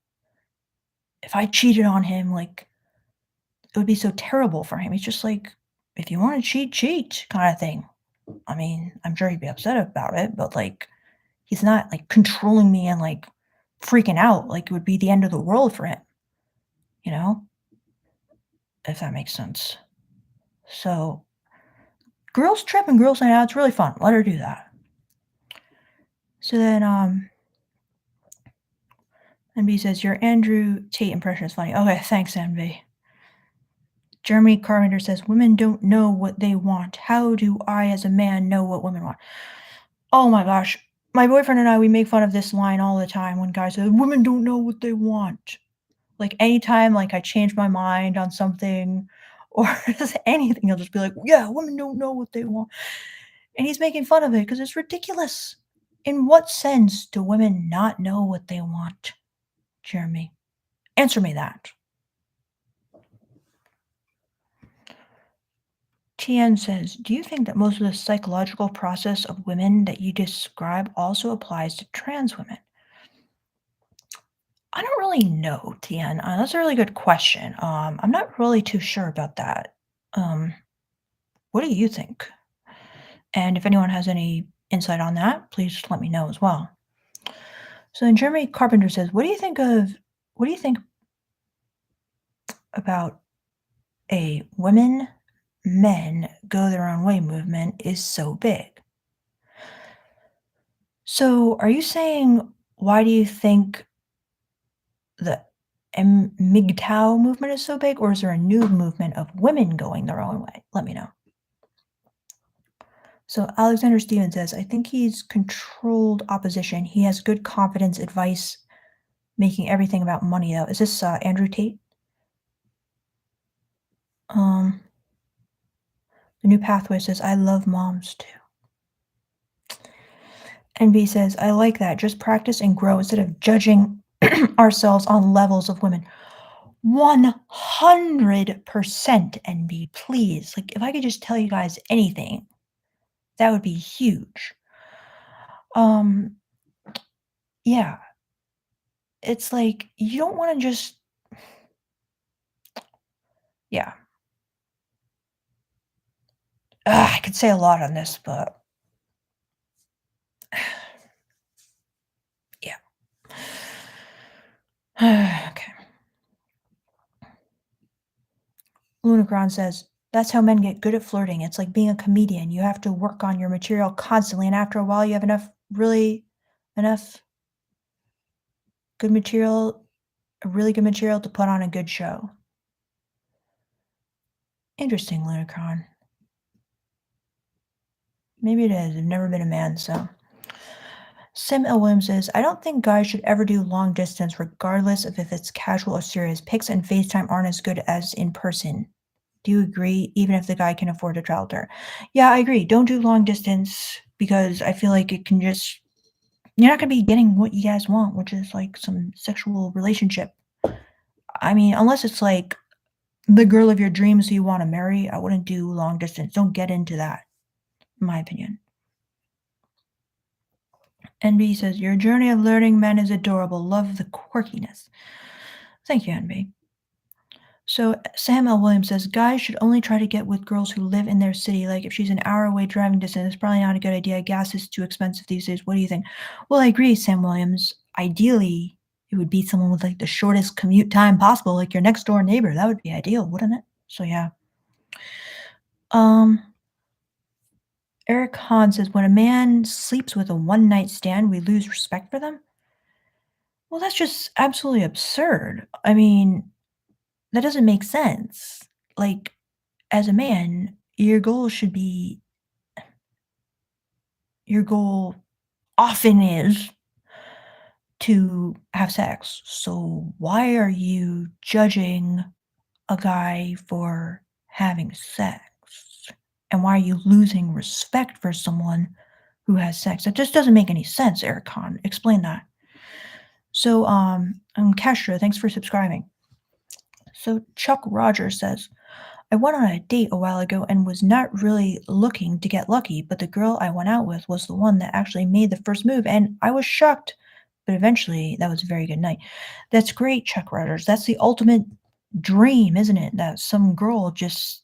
if I cheated on him, like, it would be so terrible for him. It's just like, if you wanna cheat, cheat kinda thing. I mean, I'm sure he'd be upset about it, but, like, he's not, like, controlling me and, like, freaking out like it would be the end of the world for him, you know? If that makes sense. So, girls trip and girls night out, it's really fun. Let her do that. So then, NB says, "Your Andrew Tate impression is funny." Okay, thanks, NB. Jeremy Carpenter says, "Women don't know what they want. How do I, as a man, know what women want?" Oh my gosh. My boyfriend and I, we make fun of this line all the time when guys say, "Women don't know what they want." Like, anytime, like, I change my mind on something or just anything, he'll just be like, "Yeah, women don't know what they want." And he's making fun of it because it's ridiculous. In what sense do women not know what they want, Jeremy? Answer me that. TN says, "Do you think that most of the psychological process of women that you describe also applies to trans women?" I don't really know, TN. That's a really good question. I'm not really too sure about that. Um, what do you think? And if anyone has any insight on that, please let me know as well. So then Jeremy Carpenter says, what do you think about a women, men go their own way movement is so big? So are you saying why do you think that MGTOW movement is so big, or is there a new movement of women going their own way? Let me know. So Alexander Stevens says, I think he's controlled opposition. He has good confidence, advice, making everything about money, though. Is this Andrew Tate? Um, the new pathway says, I love moms too. NB says, I like that. Just practice and grow instead of judging ourselves on levels of women. 100% NB, please. Like, if I could just tell you guys anything, that would be huge. Um, yeah. It's like, you don't wanna just yeah. I could say a lot on this, but yeah. Okay. Lunacron says, "That's how men get good at flirting. It's like being a comedian. You have to work on your material constantly, and after a while, you have enough good material really good material to put on a good show." Interesting, Lunacron. Maybe it is. I've never been a man, so Sim L. Williams says, I don't think guys should ever do long distance, regardless of if it's casual or serious. Pics and FaceTime aren't as good as in person. Do you agree, even if the guy can afford to travel there? Yeah, I agree. Don't do long distance because I feel like it can just you're not gonna be getting what you guys want, which is like some sexual relationship. I mean, unless it's like the girl of your dreams who you want to marry, I wouldn't do long distance. Don't get into that, in my opinion. NB says, Your journey of learning men is adorable. Love the quirkiness. Thank you, NB. So Sam L. Williams says guys should only try to get with girls who live in their city. Like if she's an hour away driving distance, it's probably not a good idea. Gas is too expensive these days. What do you think? Well, I agree, Sam Williams. Ideally, it would be someone with like the shortest commute time possible, like your next door neighbor. That would be ideal, wouldn't it? So yeah. Um, Eric Hahn says when a man sleeps with a one night stand, we lose respect for them. Well, that's just absolutely absurd. I mean, that doesn't make sense. Like, as a man, your goal often is to have sex. So why are you judging a guy for having sex? And why are you losing respect for someone who has sex? That just doesn't make any sense, Eric Kahn. Explain that. So, Castro, thanks for subscribing. So Chuck Rogers says, I went on a date a while ago and was not really looking to get lucky, but the girl I went out with was the one that actually made the first move, and I was shocked. But eventually, that was a very good night. That's great, Chuck Rogers. That's the ultimate dream, isn't it? That some girl just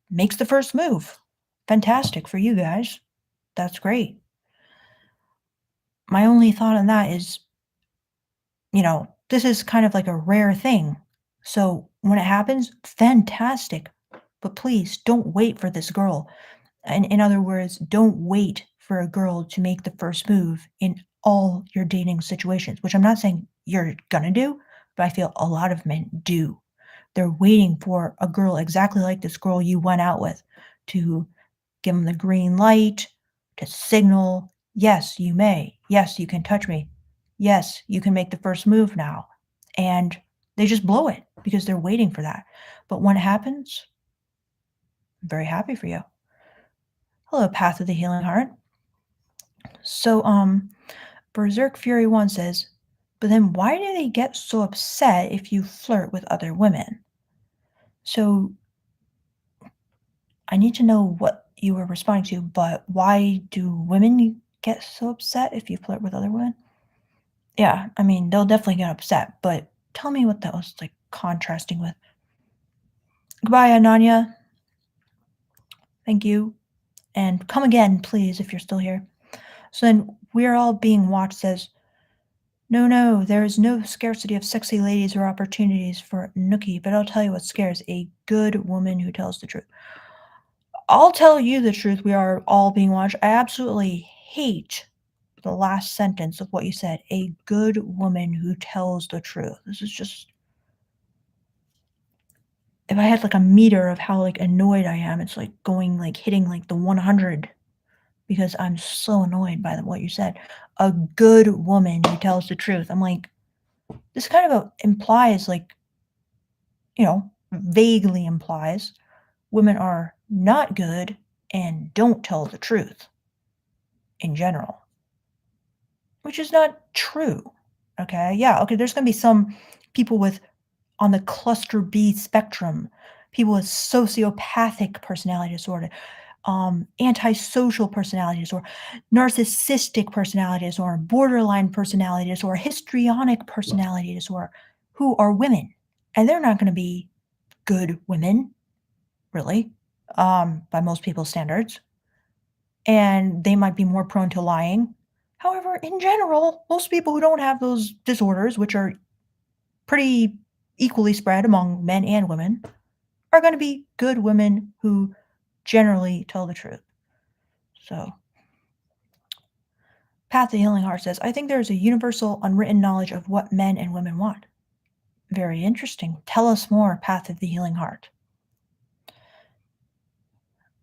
makes the first move. Fantastic for you guys. That's great. My only thought on that is, this is kind of like a rare thing. So when it happens, fantastic. But please don't wait for this girl. And in other words, don't wait for a girl to make the first move in all your dating situations, which I'm not saying you're gonna do, but I feel a lot of men do. They're waiting for a girl exactly like this girl you went out with to give them the green light, to signal, yes, you may. Yes, you can touch me. Yes, you can make the first move now. And they just blow it because they're waiting for that. But when it happens, I'm very happy for you. Hello, Path of the Healing Heart. So, Berserk Fury 1 says, but then why do they get so upset if you flirt with other women? So, I need to know what you were responding to, but why do women get so upset if you flirt with other women? Yeah, I mean, they'll definitely get upset, but tell me what that was like contrasting with. Goodbye, Ananya. Thank you. And come again, please, if you're still here. So then We're All Being Watched says, no, no, there is no scarcity of sexy ladies or opportunities for Nookie, but I'll tell you what scares a good woman who tells the truth. I'll tell you the truth, we are all being watched. I absolutely hate the last sentence of what you said. A good woman who tells the truth. This is just I had, like, a meter of how, like, annoyed I am, it's, like, going, like, hitting, like, the 100 because I'm so annoyed by what you said. "A good woman who tells the truth." I'm like, this kind of, implies, like, vaguely implies women are not good and don't tell the truth in general, which is not true, okay? Yeah, okay, there's gonna be some people with on the cluster B spectrum, people with sociopathic personality disorder, antisocial personality disorder, narcissistic personality disorder, borderline personality disorder, histrionic personality disorder, who are women, and they're not gonna be good women, really, by most people's standards, and they might be more prone to lying. However, in general, most people who don't have those disorders, which are pretty equally spread among men and women, are gonna be good women who generally tell the truth. So, Path to Healing Heart says, "I think there is a universal unwritten knowledge of what men and women want." Very interesting. Tell us more, Path of the Healing Heart.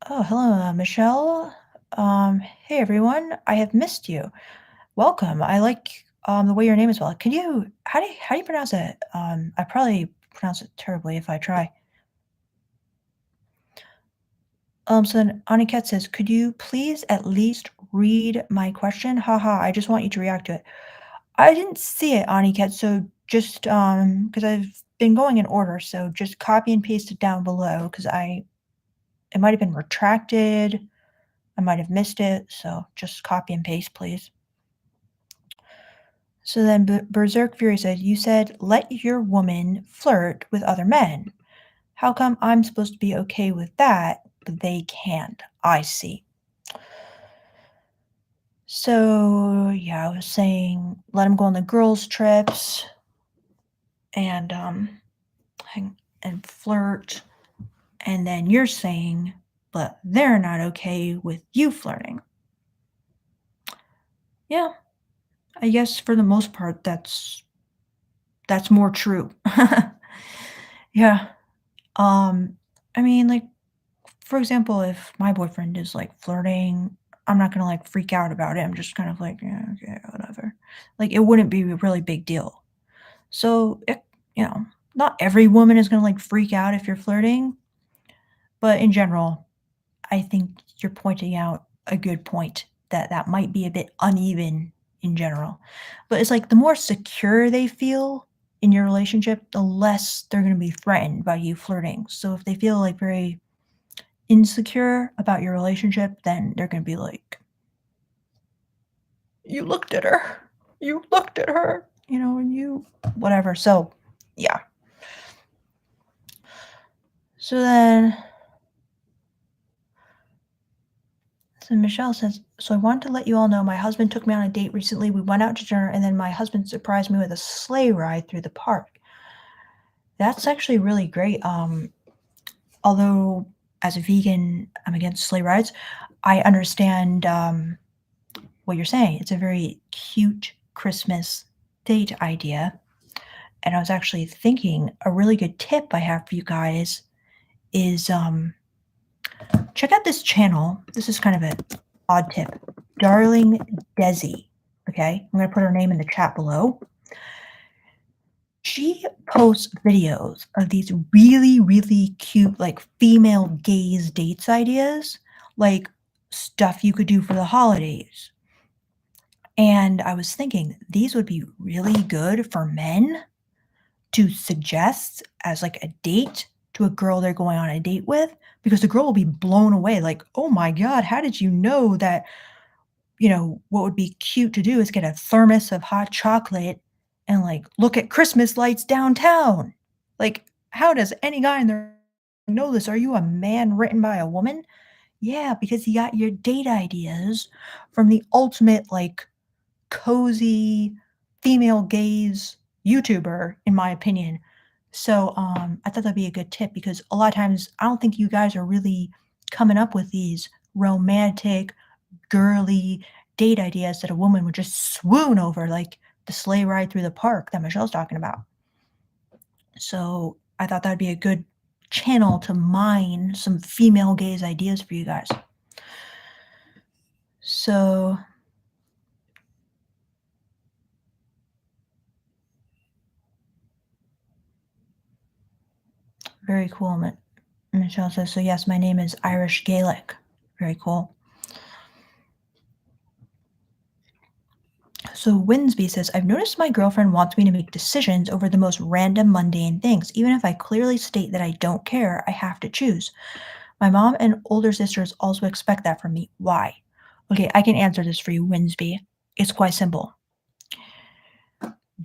Oh, hello, Michelle. Hey everyone. I have missed you. Welcome. I like the way your name is spelled. Can you how do you pronounce it? I probably pronounce it terribly if I try. So then Aniket says, "Could you please at least read my question? Haha, I just want you to react to it." I didn't see it, Aniket, so just because I've been going in order, so just copy and paste it down below because I it might have been retracted. I might have missed it, so just copy and paste, please. So then Berserk Fury said, "You said let your woman flirt with other men. How come I'm supposed to be okay with that, but they can't? I see." So yeah, I was saying let them go on the girls' trips and and flirt, and then you're saying, but they're not okay with you flirting. Yeah, I guess for the most part, that's more true. Yeah. Um, I mean, like, for example, if my boyfriend is, like, flirting, I'm not gonna, like, freak out about it, I'm just kind of like, "Yeah, okay, whatever." Like, it wouldn't be a really big deal. So, you know, not every woman is gonna, like, freak out if you're flirting, but in general, I think you're pointing out a good point that that might be a bit uneven in general. But it's like the more secure they feel in your relationship, the less they're going to be threatened by you flirting. So if they feel like very insecure about your relationship, then they're going to be like, you looked at her. You looked at her, and you, whatever. So, yeah. So then So Michelle says, "So I wanted to let you all know my husband took me on a date recently. We went out to dinner, and then my husband surprised me with a sleigh ride through the park." That's actually really great. Although as a vegan, I'm against sleigh rides. I understand what you're saying. It's a very cute Christmas date idea. And I was actually thinking a really good tip I have for you guys is check out this channel. This is kind of an odd tip. Darling Desi. Okay. I'm going to put her name in the chat below. She posts videos of these really, really cute, like female gaze dates ideas, like stuff you could do for the holidays. And I was thinking these would be really good for men to suggest as like a date to a girl they're going on a date with because the girl will be blown away like, "Oh my god, how did you know that, what would be cute to do is get a thermos of hot chocolate and, like, look at Christmas lights downtown." Like, how does any guy in there know this? Are you a man written by a woman? Yeah, because you got your date ideas from the ultimate, like, cozy female gaze YouTuber, in my opinion. So, I thought that'd be a good tip because a lot of times I don't think you guys are really coming up with these romantic, girly date ideas that a woman would just swoon over, like the sleigh ride through the park that Michelle's talking about. So, I thought that'd be a good channel to mine some female gaze ideas for you guys. So, very cool. Michelle says, so yes, my name is Irish Gaelic. Very cool. So Winsby says, I've noticed my girlfriend wants me to make decisions over the most random, mundane things. Even if I clearly state that I don't care, I have to choose. My mom and older sisters also expect that from me. Why? Okay, I can answer this for you, Winsby. It's quite simple.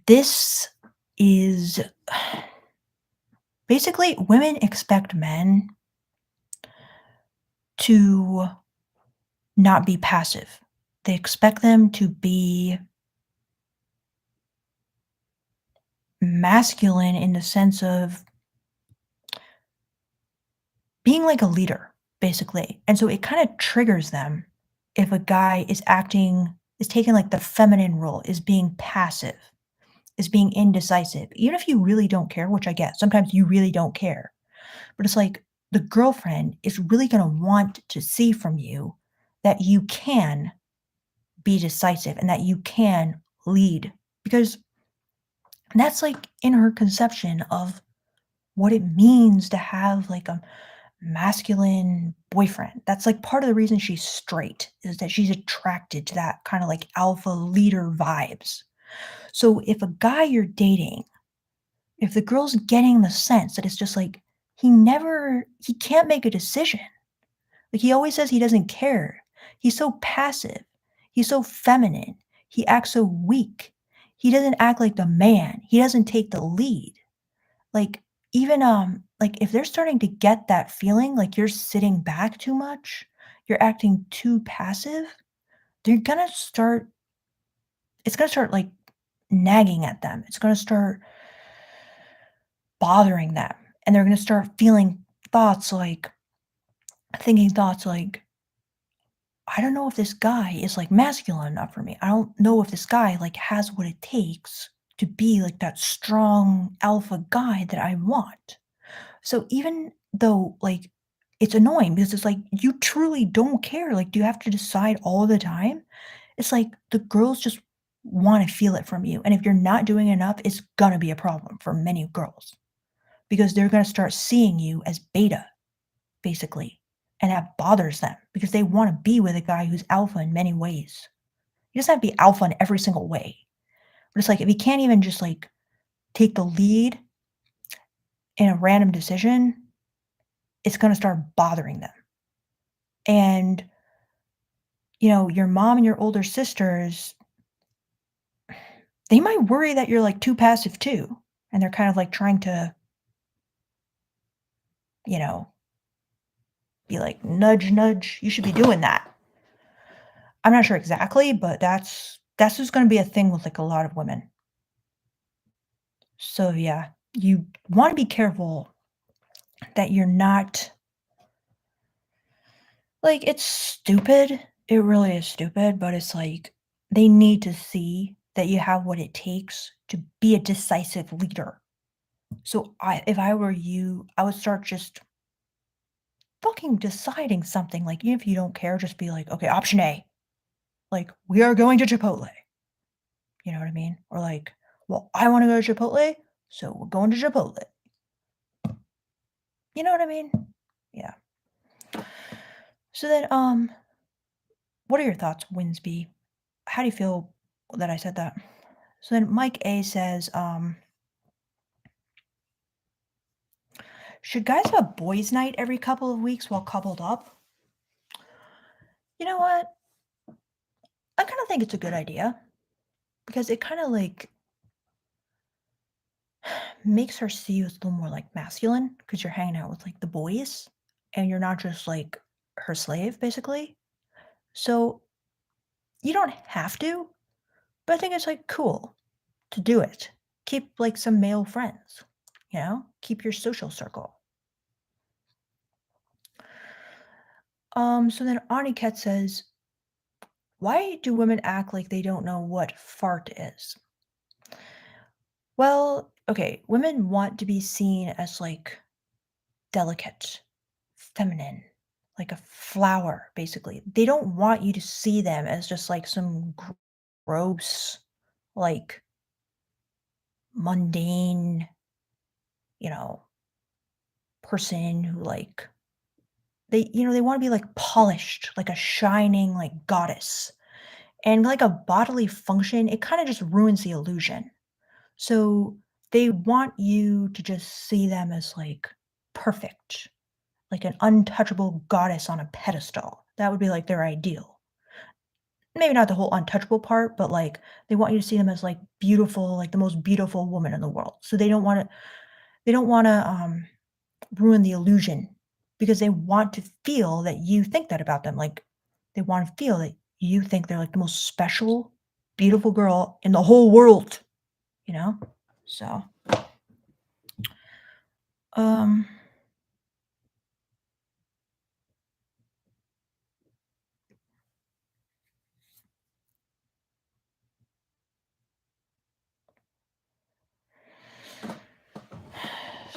This is basically women expect men to not be passive. They expect them to be masculine in the sense of being like a leader, basically. And so it kind of triggers them if a guy is taking like the feminine role, is being passive, is being indecisive. Even if you really don't care, which I get, sometimes you really don't care. But it's like the girlfriend is really going to want to see from you that you can be decisive and that you can lead because that's like in her conception of what it means to have like a masculine boyfriend. That's like part of the reason she's straight is that she's attracted to that kind of like alpha leader vibes. So if a guy you're dating, if the girl's getting the sense that it's just like he can't make a decision. Like he always says he doesn't care. He's so passive. He's so feminine. He acts so weak. He doesn't act like the man. He doesn't take the lead. Like, even, like, if they're starting to get that feeling, like you're sitting back too much, you're acting too passive, they're gonna start it's gonna start, like, nagging at them. It's gonna start bothering them, and they're gonna start feeling thoughts like thinking thoughts like, "I don't know if this guy is, like, masculine enough for me. I don't know if this guy, like, has what it takes to be, like, that strong alpha guy that I want." So even though, like, it's annoying because it's like, you truly don't care, like, do you have to decide all the time? It's like the girls just wanna feel it from you, and if you're not doing enough, it's gonna be a problem for many girls because they're gonna start seeing you as beta, basically, and that bothers them because they wanna be with a guy who's alpha in many ways. He doesn't have to be alpha in every single way, but it's like, if he can't even just, like, take the lead in a random decision, it's gonna start bothering them. And, your mom and your older sisters, they might worry that you're, like, too passive too, and they're kind of, like, trying to, you know, be like, "Nudge, nudge, you should be doing that." I'm not sure exactly, but that's just gonna be a thing with, like, a lot of women. So, yeah, you wanna be careful that you're not like, it's stupid, it really is stupid, but it's like, they need to see that you have what it takes to be a decisive leader. So if I were you, I would start just fucking deciding something. Like, even if you don't care, just be like, okay, option A, like, we are going to Chipotle. You know what I mean? Or like, well, I want to go to Chipotle, so we're going to Chipotle. You know what I mean? Yeah. So then, what are your thoughts, Winsby? How do you feel that I said that? So then Mike A says, should guys have a boys' night every couple of weeks while coupled up? You know what? I kind of think it's a good idea because it kind of like makes her see you as a little more like masculine because you're hanging out with like the boys and you're not just like her slave, basically. So you don't have to, but I think it's like cool to do it. Keep like some male friends, keep your social circle. So then Aniket says, why do women act like they don't know what fart is? Well, okay, women want to be seen as like delicate, feminine, like a flower, basically. They don't want you to see them as just like some gross, like mundane, you know, person who like they want to be like polished, like a shining like goddess. And like a bodily function, it kind of just ruins the illusion. So they want you to just see them as like perfect, like an untouchable goddess on a pedestal. That would be like their ideal. Maybe not the whole untouchable part, but like they want you to see them as like beautiful, like the most beautiful woman in the world. So they don't want to ruin the illusion because they want to feel that you think that about them. Like they want to feel that you think they're like the most special, beautiful girl in the whole world, you know? So, um,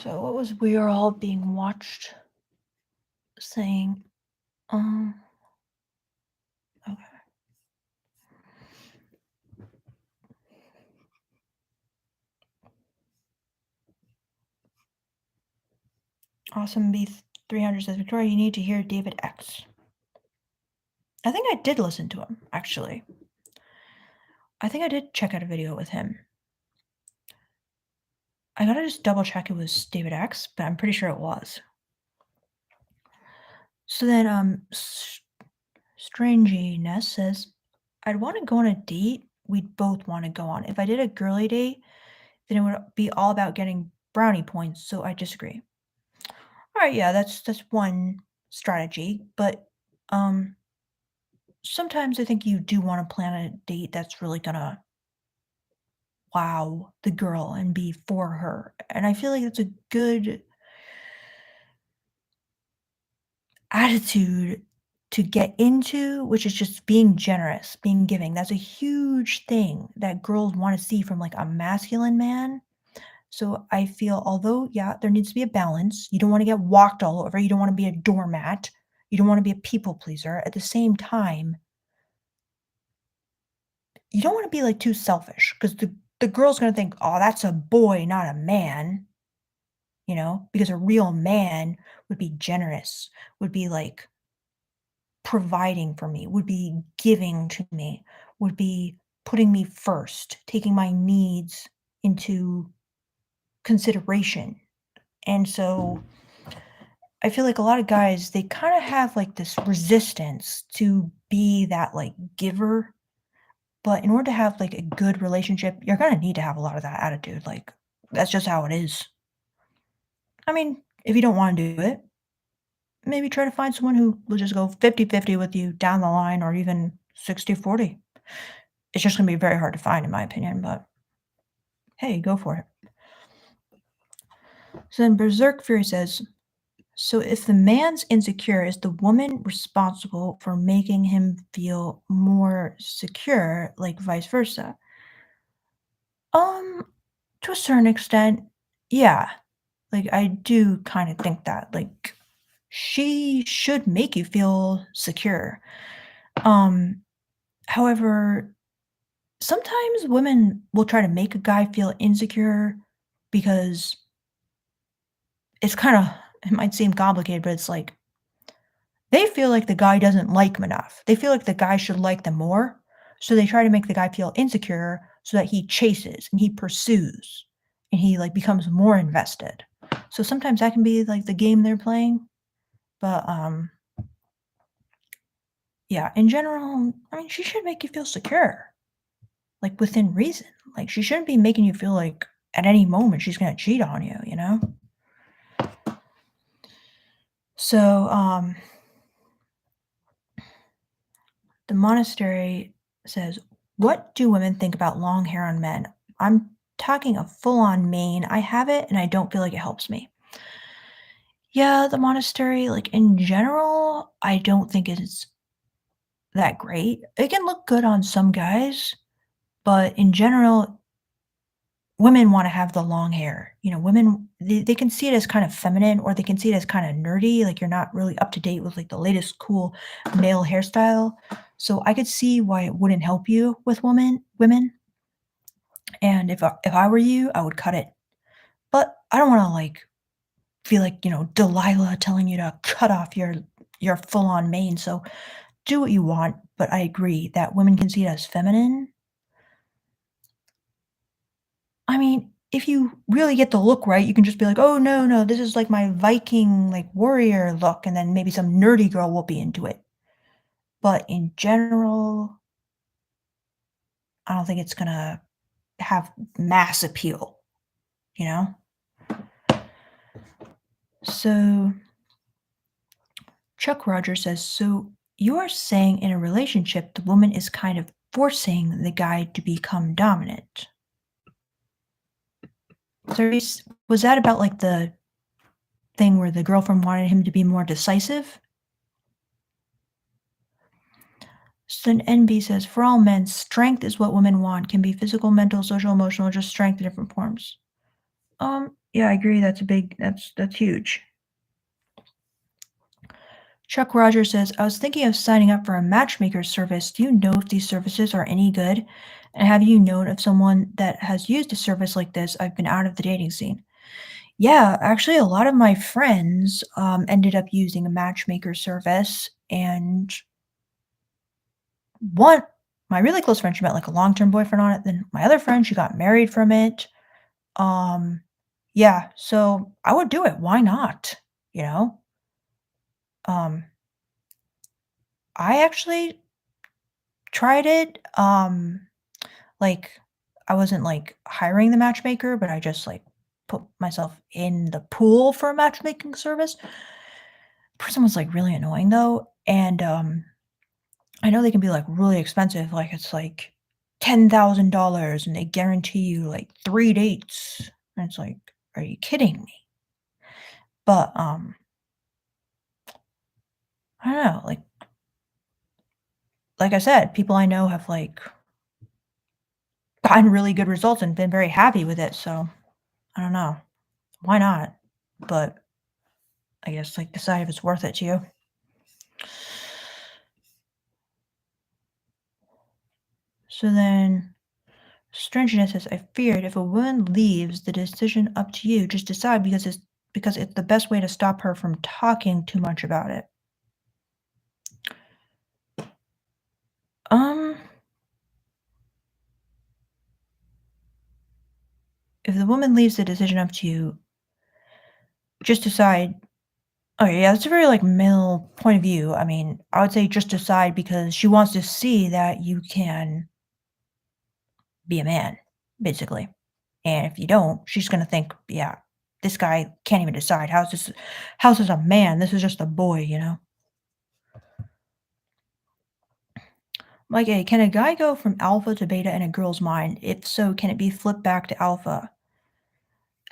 so what was we are all being watched saying? Um, okay. Awesome Beef 300 says, Victoria, you need to hear David X. I think I did listen to him, actually. I think I did check out a video with him. I gotta just double check it was David X, but I'm pretty sure it was. So then, Stranginess says, I'd want to go on a date we'd both want to go on. If I did a girly date, then it would be all about getting brownie points, so I disagree. All right, yeah, that's one strategy, but um sometimes I think you do want to plan a date that's really gonna wow the girl and be for her. And I feel like it's a good attitude to get into, which is just being generous, being giving. That's a huge thing that girls want to see from like a masculine man. So I feel, although, yeah, there needs to be a balance. You don't want to get walked all over. You don't want to be a doormat. You don't want to be a people pleaser. At the same time, you don't want to be like too selfish because the girl's gonna think, oh, that's a boy, not a man, because a real man would be generous, would be like providing for me, would be giving to me, would be putting me first, taking my needs into consideration. And so I feel like a lot of guys, they kind of have like this resistance to be that like giver. But in order to have like a good relationship, you're going to need to have a lot of that attitude. Like, that's just how it is. I mean, if you don't want to do it, maybe try to find someone who will just go 50-50 with you down the line or even 60-40. It's just going to be very hard to find, in my opinion, but hey, go for it. So then Berserk Fury says, so if the man's insecure, is the woman responsible for making him feel more secure, like vice versa? Um, to a certain extent, yeah. Like, I do kinda think that, like, she should make you feel secure. Um, However, sometimes women will try to make a guy feel insecure because it's kinda it might seem complicated, but it's like they feel like the guy doesn't like them enough. They feel like the guy should like them more, so they try to make the guy feel insecure so that he chases and he pursues and he, like, becomes more invested. So sometimes that can be, like, the game they're playing, but, yeah, in general, I mean, she should make you feel secure, like, within reason. Like, she shouldn't be making you feel like at any moment she's gonna cheat on you, you know? So, the monastery says, "What do women think about long hair on men? I'm talking a full-on mane. I have it, and I don't feel like it helps me." Yeah, the monastery, like, in general, I don't think it's that great. It can look good on some guys, but in general, women wanna have the long hair. Women they can see it as kind of feminine or they can see it as kinda nerdy, like you're not really up to date with, like, the latest cool male hairstyle. So I could see why it wouldn't help you with women, and if I were you, I would cut it. But I don't wanna, like, feel like, Delilah telling you to cut off your full-on mane, so do what you want, but I agree that women can see it as feminine. I mean, if you really get the look right, you can just be like, "Oh, no, no, this is like my Viking, like, warrior look," and then maybe some nerdy girl will be into it. But in general, I don't think it's gonna have mass appeal, you know? So, Chuck Rogers says, "So you are saying in a relationship, the woman is kind of forcing the guy to become dominant." So was that about, like, the thing where the girlfriend wanted him to be more decisive? So then NB says, "For all men, strength is what women want. Can be physical, mental, social, emotional, just strength in different forms." Yeah, I agree. That's huge. Chuck Rogers says, "I was thinking of signing up for a matchmaker service. Do you know if these services are any good? And have you known of someone that has used a service like this? I've been out of the dating scene." Yeah, actually, a lot of my friends ended up using a matchmaker service, and one my really close friend, she met like a long-term boyfriend on it. Then my other friend, she got married from it. Um, yeah, so I would do it. Why not? You know? Um, I actually tried it. Like I wasn't like hiring the matchmaker, but I just like put myself in the pool for a matchmaking service. Person was like really annoying though, and I know they can be like really expensive. Like it's like $10,000 and they guarantee you like 3 dates. And it's like, are you kidding me? But I don't know. Like I said, people I know have like gotten really good results and been very happy with it. So I don't know. Why not? But I guess like decide if it's worth it to you. So then Strangeness says, "I feared if a woman leaves the decision up to you, just decide because it's the best way to stop her from talking too much about it." Um, if the woman leaves the decision up to you, just decide. Oh yeah, that's a very like male point of view. I mean, I would say just decide because she wants to see that you can be a man, basically. And if you don't, she's gonna think, yeah, this guy can't even decide. How's this a man? This is just a boy, you know? Like, hey, can a guy go from alpha to beta in a girl's mind? If so, can it be flipped back to alpha?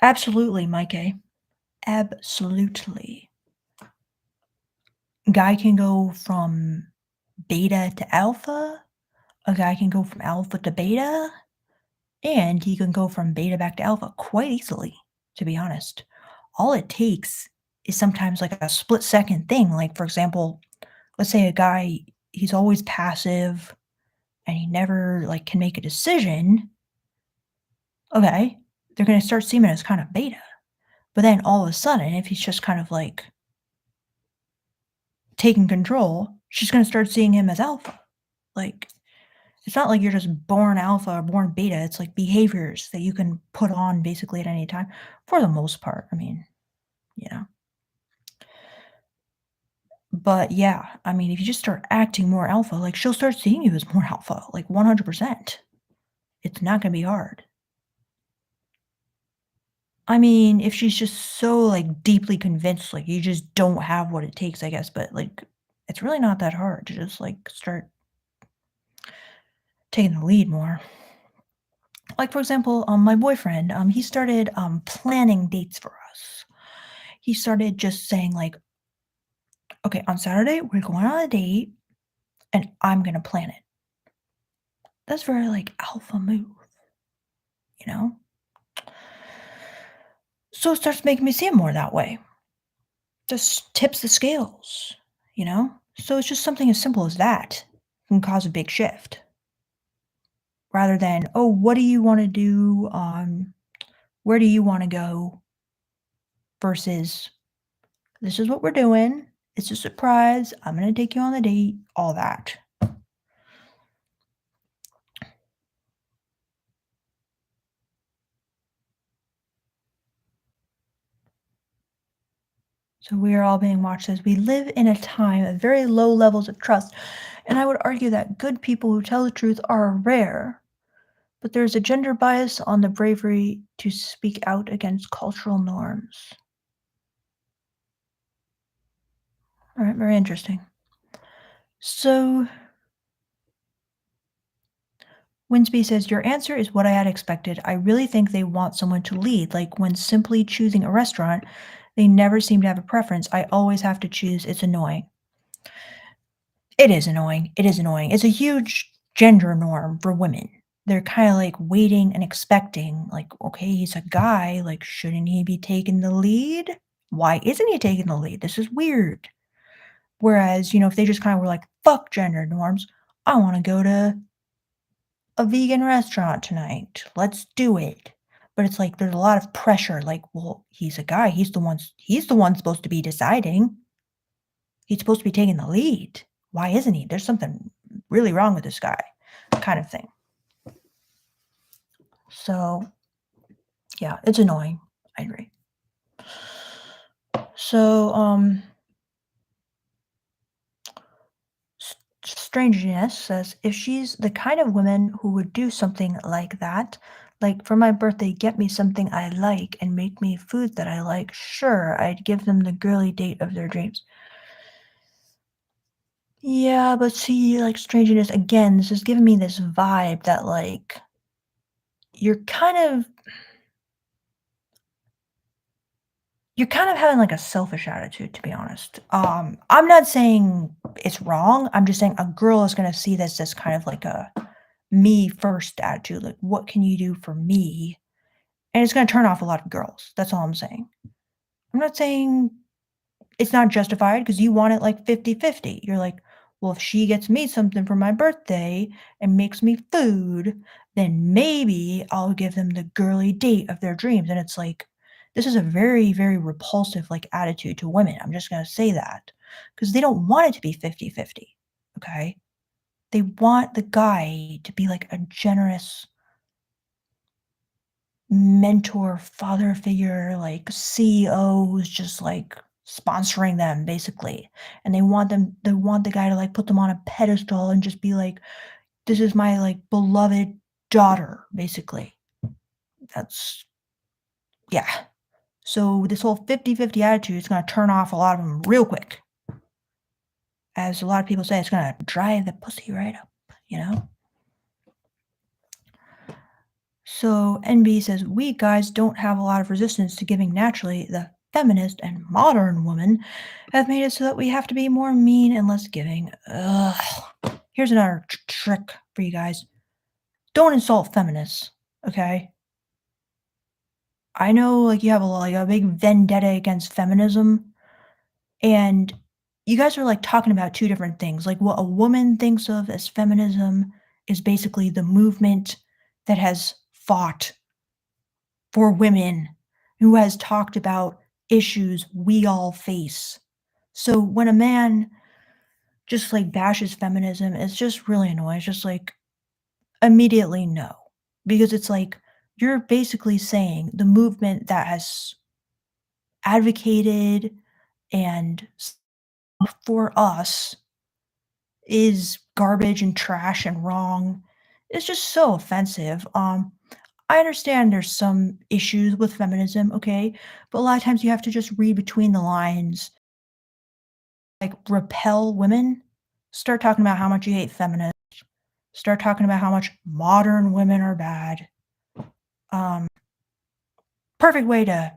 Absolutely, Mike A. Absolutely. Guy can go from beta to alpha. A guy can go from alpha to beta. And he can go from beta back to alpha quite easily, to be honest. All it takes is sometimes like a split second thing. Like, for example, let's say a guy, he's always passive and he never like can make a decision. Okay, they're gonna start seeing him as kind of beta. But then all of a sudden, if he's just kind of like taking control, she's gonna start seeing him as alpha. Like, it's not like you're just born alpha or born beta. It's like behaviors that you can put on basically at any time for the most part. I mean, you know. But yeah, I mean, if you just start acting more alpha, like she'll start seeing you as more alpha, like 100%. It's not gonna be hard. I mean, if she's just so, like, deeply convinced, like, you just don't have what it takes, I guess, but, like, it's really not that hard to just, like, start taking the lead more. Like, for example, my boyfriend, he started, planning dates for us. He started just saying, like, "Okay, on Saturday, we're going on a date, and I'm gonna plan it." That's very, like, alpha move, you know? So it starts making me see it more that way. Just tips the scales, you know? So it's just something as simple as that can cause a big shift rather than, oh, what do you want to do? Where do you want to go? Versus, this is what we're doing. It's a surprise. I'm going to take you on the date, all that. So we are all being watched as we live in a time of very low levels of trust. And I would argue that good people who tell the truth are rare, but there's a gender bias on the bravery to speak out against cultural norms. All right, very interesting. So Winsby says, your answer is what I had expected. I really think they want someone to lead, like when simply choosing a restaurant, they never seem to have a preference. I always have to choose. It's annoying. It is annoying. It is annoying. It's a huge gender norm for women. They're kind of like waiting and expecting, like, okay, he's a guy. Like, shouldn't he be taking the lead? Why isn't he taking the lead? This is weird. Whereas, if they just kind of were like, fuck gender norms, I want to go to a vegan restaurant tonight. Let's do it. But it's like there's a lot of pressure. Like, well, he's a guy. He's the one supposed to be deciding. He's supposed to be taking the lead. Why isn't he? There's something really wrong with this guy, kind of thing. So, yeah, it's annoying. I agree. So, Strangeness says, if she's the kind of woman who would do something like that, like for my birthday, get me something I like and make me food that I like, sure, I'd give them the girly date of their dreams. Yeah, but see, like Strangeness, again, this is giving me this vibe that, like, you're kind of you're kind of having like a selfish attitude, to be honest. I'm not saying it's wrong. I'm just saying a girl is going to see this as kind of like a me first attitude. Like, what can you do for me? And it's going to turn off a lot of girls. That's all I'm saying. I'm not saying it's not justified because you want it like 50-50. You're like, well, if she gets me something for my birthday and makes me food, then maybe I'll give them the girly date of their dreams. And it's like, this is a very, very repulsive like attitude to women. I'm just going to say that because they don't want it to be 50-50. Okay. They want the guy to be like a generous mentor, father figure, like CEO who's just like sponsoring them basically. And they want the guy to like put them on a pedestal and just be like, this is my like beloved daughter, basically. That's yeah. So this whole 50-50 attitude is gonna turn off a lot of them real quick. As a lot of people say, it's gonna dry the pussy right up, you know? So NB says, we guys don't have a lot of resistance to giving naturally. The feminist and modern woman have made it so that we have to be more mean and less giving. Ugh. Here's another trick for you guys. Don't insult feminists, okay? I know like you have a big vendetta against feminism, and you guys are like talking about two different things. Like what a woman thinks of as feminism is basically the movement that has fought for women, who has talked about issues we all face. So when a man just like bashes feminism, it's just really annoying. It's just like immediately no. Because it's like you're basically saying the movement that has advocated and for us is garbage and trash and wrong. It's just so offensive. I understand there's some issues with feminism, okay? But a lot of times you have to just read between the lines, like repel women. Start talking about how much you hate feminists. Start talking about how much modern women are bad. Um, Perfect way to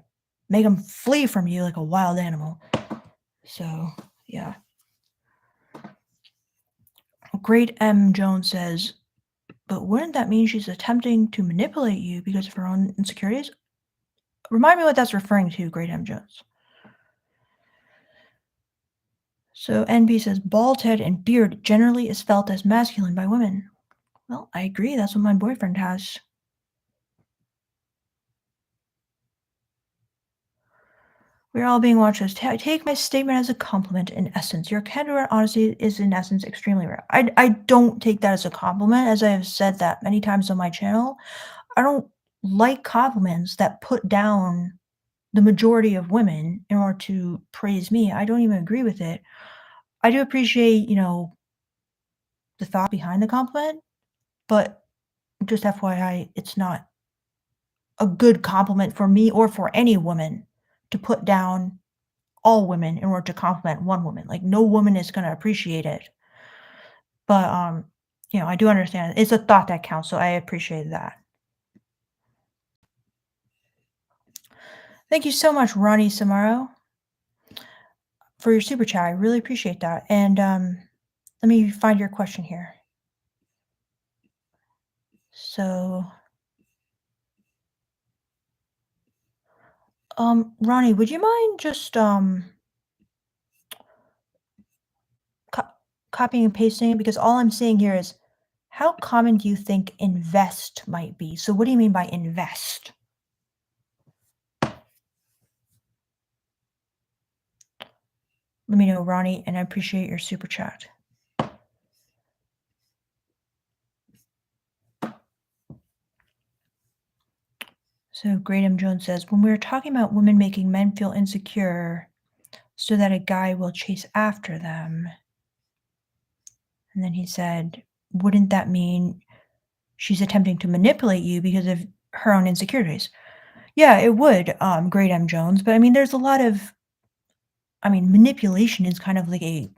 make them flee from you like a wild animal. So, yeah. Great M. Jones says, but wouldn't that mean she's attempting to manipulate you because of her own insecurities? Remind me what that's referring to, Great M. Jones. So NB says bald head and beard generally is felt as masculine by women. Well, I agree. That's what my boyfriend has. We're all being watched as take my statement as a compliment in essence. Your candor and honesty is in essence extremely rare. I don't take that as a compliment, as I have said that many times on my channel. I don't like compliments that put down the majority of women in order to praise me. I don't even agree with it. I do appreciate, the thought behind the compliment, but just FYI, it's not a good compliment for me or for any woman to put down all women in order to compliment one woman. Like, no woman is gonna appreciate it. But, I do understand. It's a thought that counts, so I appreciate that. Thank you so much, Ronnie Samaro, for your super chat. I really appreciate that. And, let me find your question here. So, Ronnie, would you mind just, co copying and pasting it? Because all I'm saying here is, how common do you think invest might be? So what do you mean by invest? Let me know, Ronnie, and I appreciate your super chat. So Graham Jones says, when we were talking about women making men feel insecure so that a guy will chase after them, and then he said, wouldn't that mean she's attempting to manipulate you because of her own insecurities? Yeah, it would, Great M. Jones, but I mean, there's a lot of, manipulation is kind of like a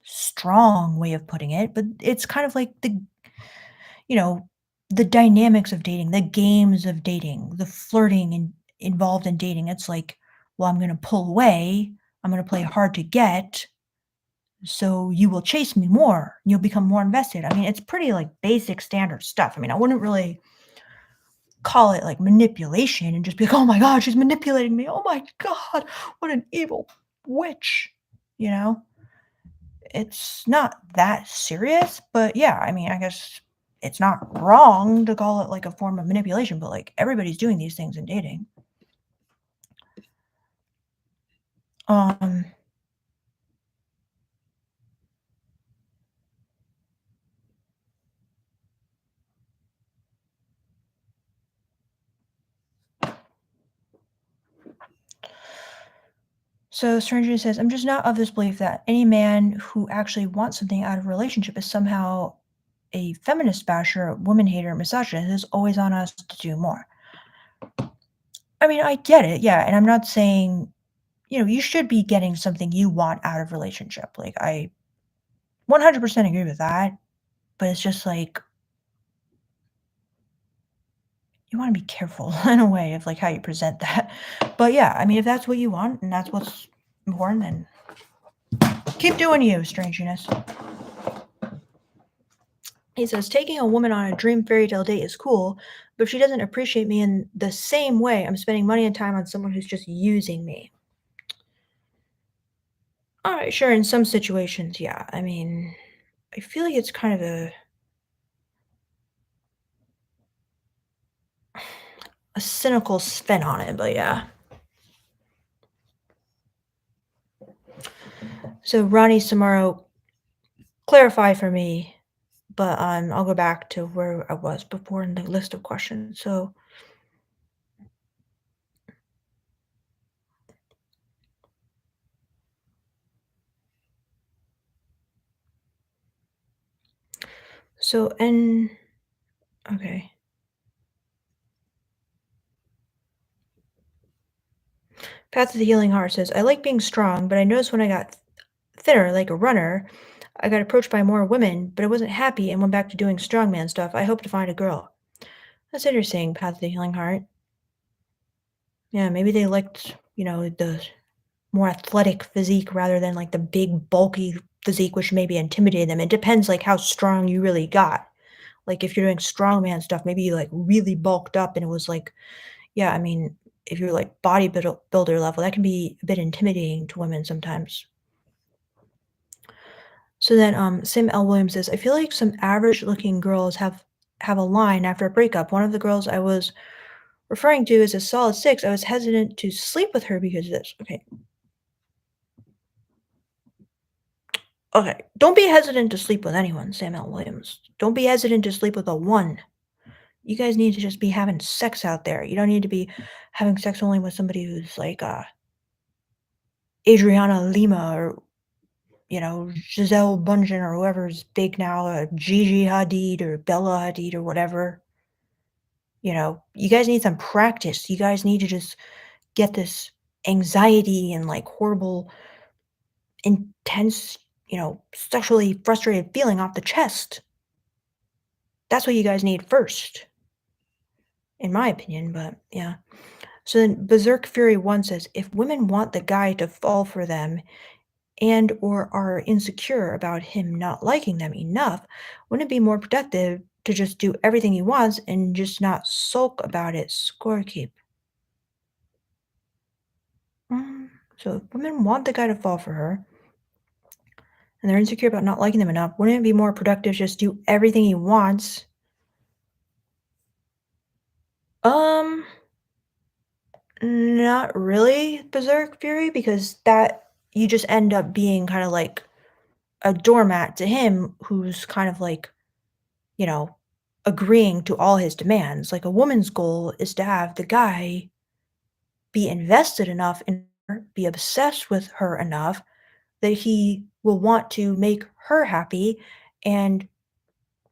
strong way of putting it, but it's kind of like you know, the dynamics of dating, the games of dating, the flirting involved in dating. It's like, well, I'm going to pull away. I'm going to play hard to get. So you will chase me more. You'll become more invested. I mean, it's pretty like basic standard stuff. I mean, I wouldn't really call it like manipulation and just be like, oh my God, she's manipulating me. Oh my God, what an evil witch. You know, it's not that serious, but yeah, I mean, I guess it's not wrong to call it like a form of manipulation, but like everybody's doing these things in dating. Um, so Stranger says, I'm just not of this belief that any man who actually wants something out of a relationship is somehow a feminist basher, woman hater, misogynist is always on us to do more. I mean, I get it, yeah, and I'm not saying, you should be getting something you want out of relationship. Like I 100% agree with that, but it's just like you wanna be careful in a way of, like, how you present that. But, yeah, I mean, if that's what you want and that's what's important, then keep doing you, strangeness. He says, "Taking a woman on a dream fairy tale date is cool, but if she doesn't appreciate me in the same way, I'm spending money and time on someone who's just using me." Alright, sure, in some situations, yeah. I mean, I feel like it's kind of a cynical spin on it, but yeah. So, Ronnie Samaro, clarify for me, but, I'll go back to where I was before in the list of questions. And okay. Path of the Healing Heart says, I like being strong, but I noticed when I got thinner, like a runner, I got approached by more women, but I wasn't happy and went back to doing strongman stuff. I hope to find a girl. That's interesting, Path of the Healing Heart. Yeah, maybe they liked, the more athletic physique rather than like the big, bulky physique, which maybe intimidated them. It depends like how strong you really got. Like if you're doing strongman stuff, maybe you like really bulked up and it was like, yeah, I mean, if you're like builder level, that can be a bit intimidating to women sometimes. So then, Sim L. Williams says, I feel like some average looking girls have a line after a breakup. One of the girls I was referring to as a solid six. I was hesitant to sleep with her because of this. Okay. Okay. Don't be hesitant to sleep with anyone, Sam L. Williams. Don't be hesitant to sleep with a one. You guys need to just be having sex out there. You don't need to be having sex only with somebody who's like Adriana Lima or Giselle Bundchen or whoever's big now, Gigi Hadid or Bella Hadid or whatever. You guys need some practice. You guys need to just get this anxiety and like horrible, intense, sexually frustrated feeling off the chest. That's what you guys need first, in my opinion. But yeah. So then Berserk Fury 1 says if women want the guy to fall for them and or are insecure about him not liking them enough, wouldn't it be more productive to just do everything he wants and just not sulk about it? Scorekeep. Mm, so if women want the guy to fall for her and they're insecure about not liking them enough, wouldn't it be more productive to just do everything he wants? Um, Not really Berserk Fury because that you just end up being kind of like a doormat to him who's kind of like, you know, agreeing to all his demands. Like a woman's goal is to have the guy be invested enough in her, be obsessed with her enough that he will want to make her happy and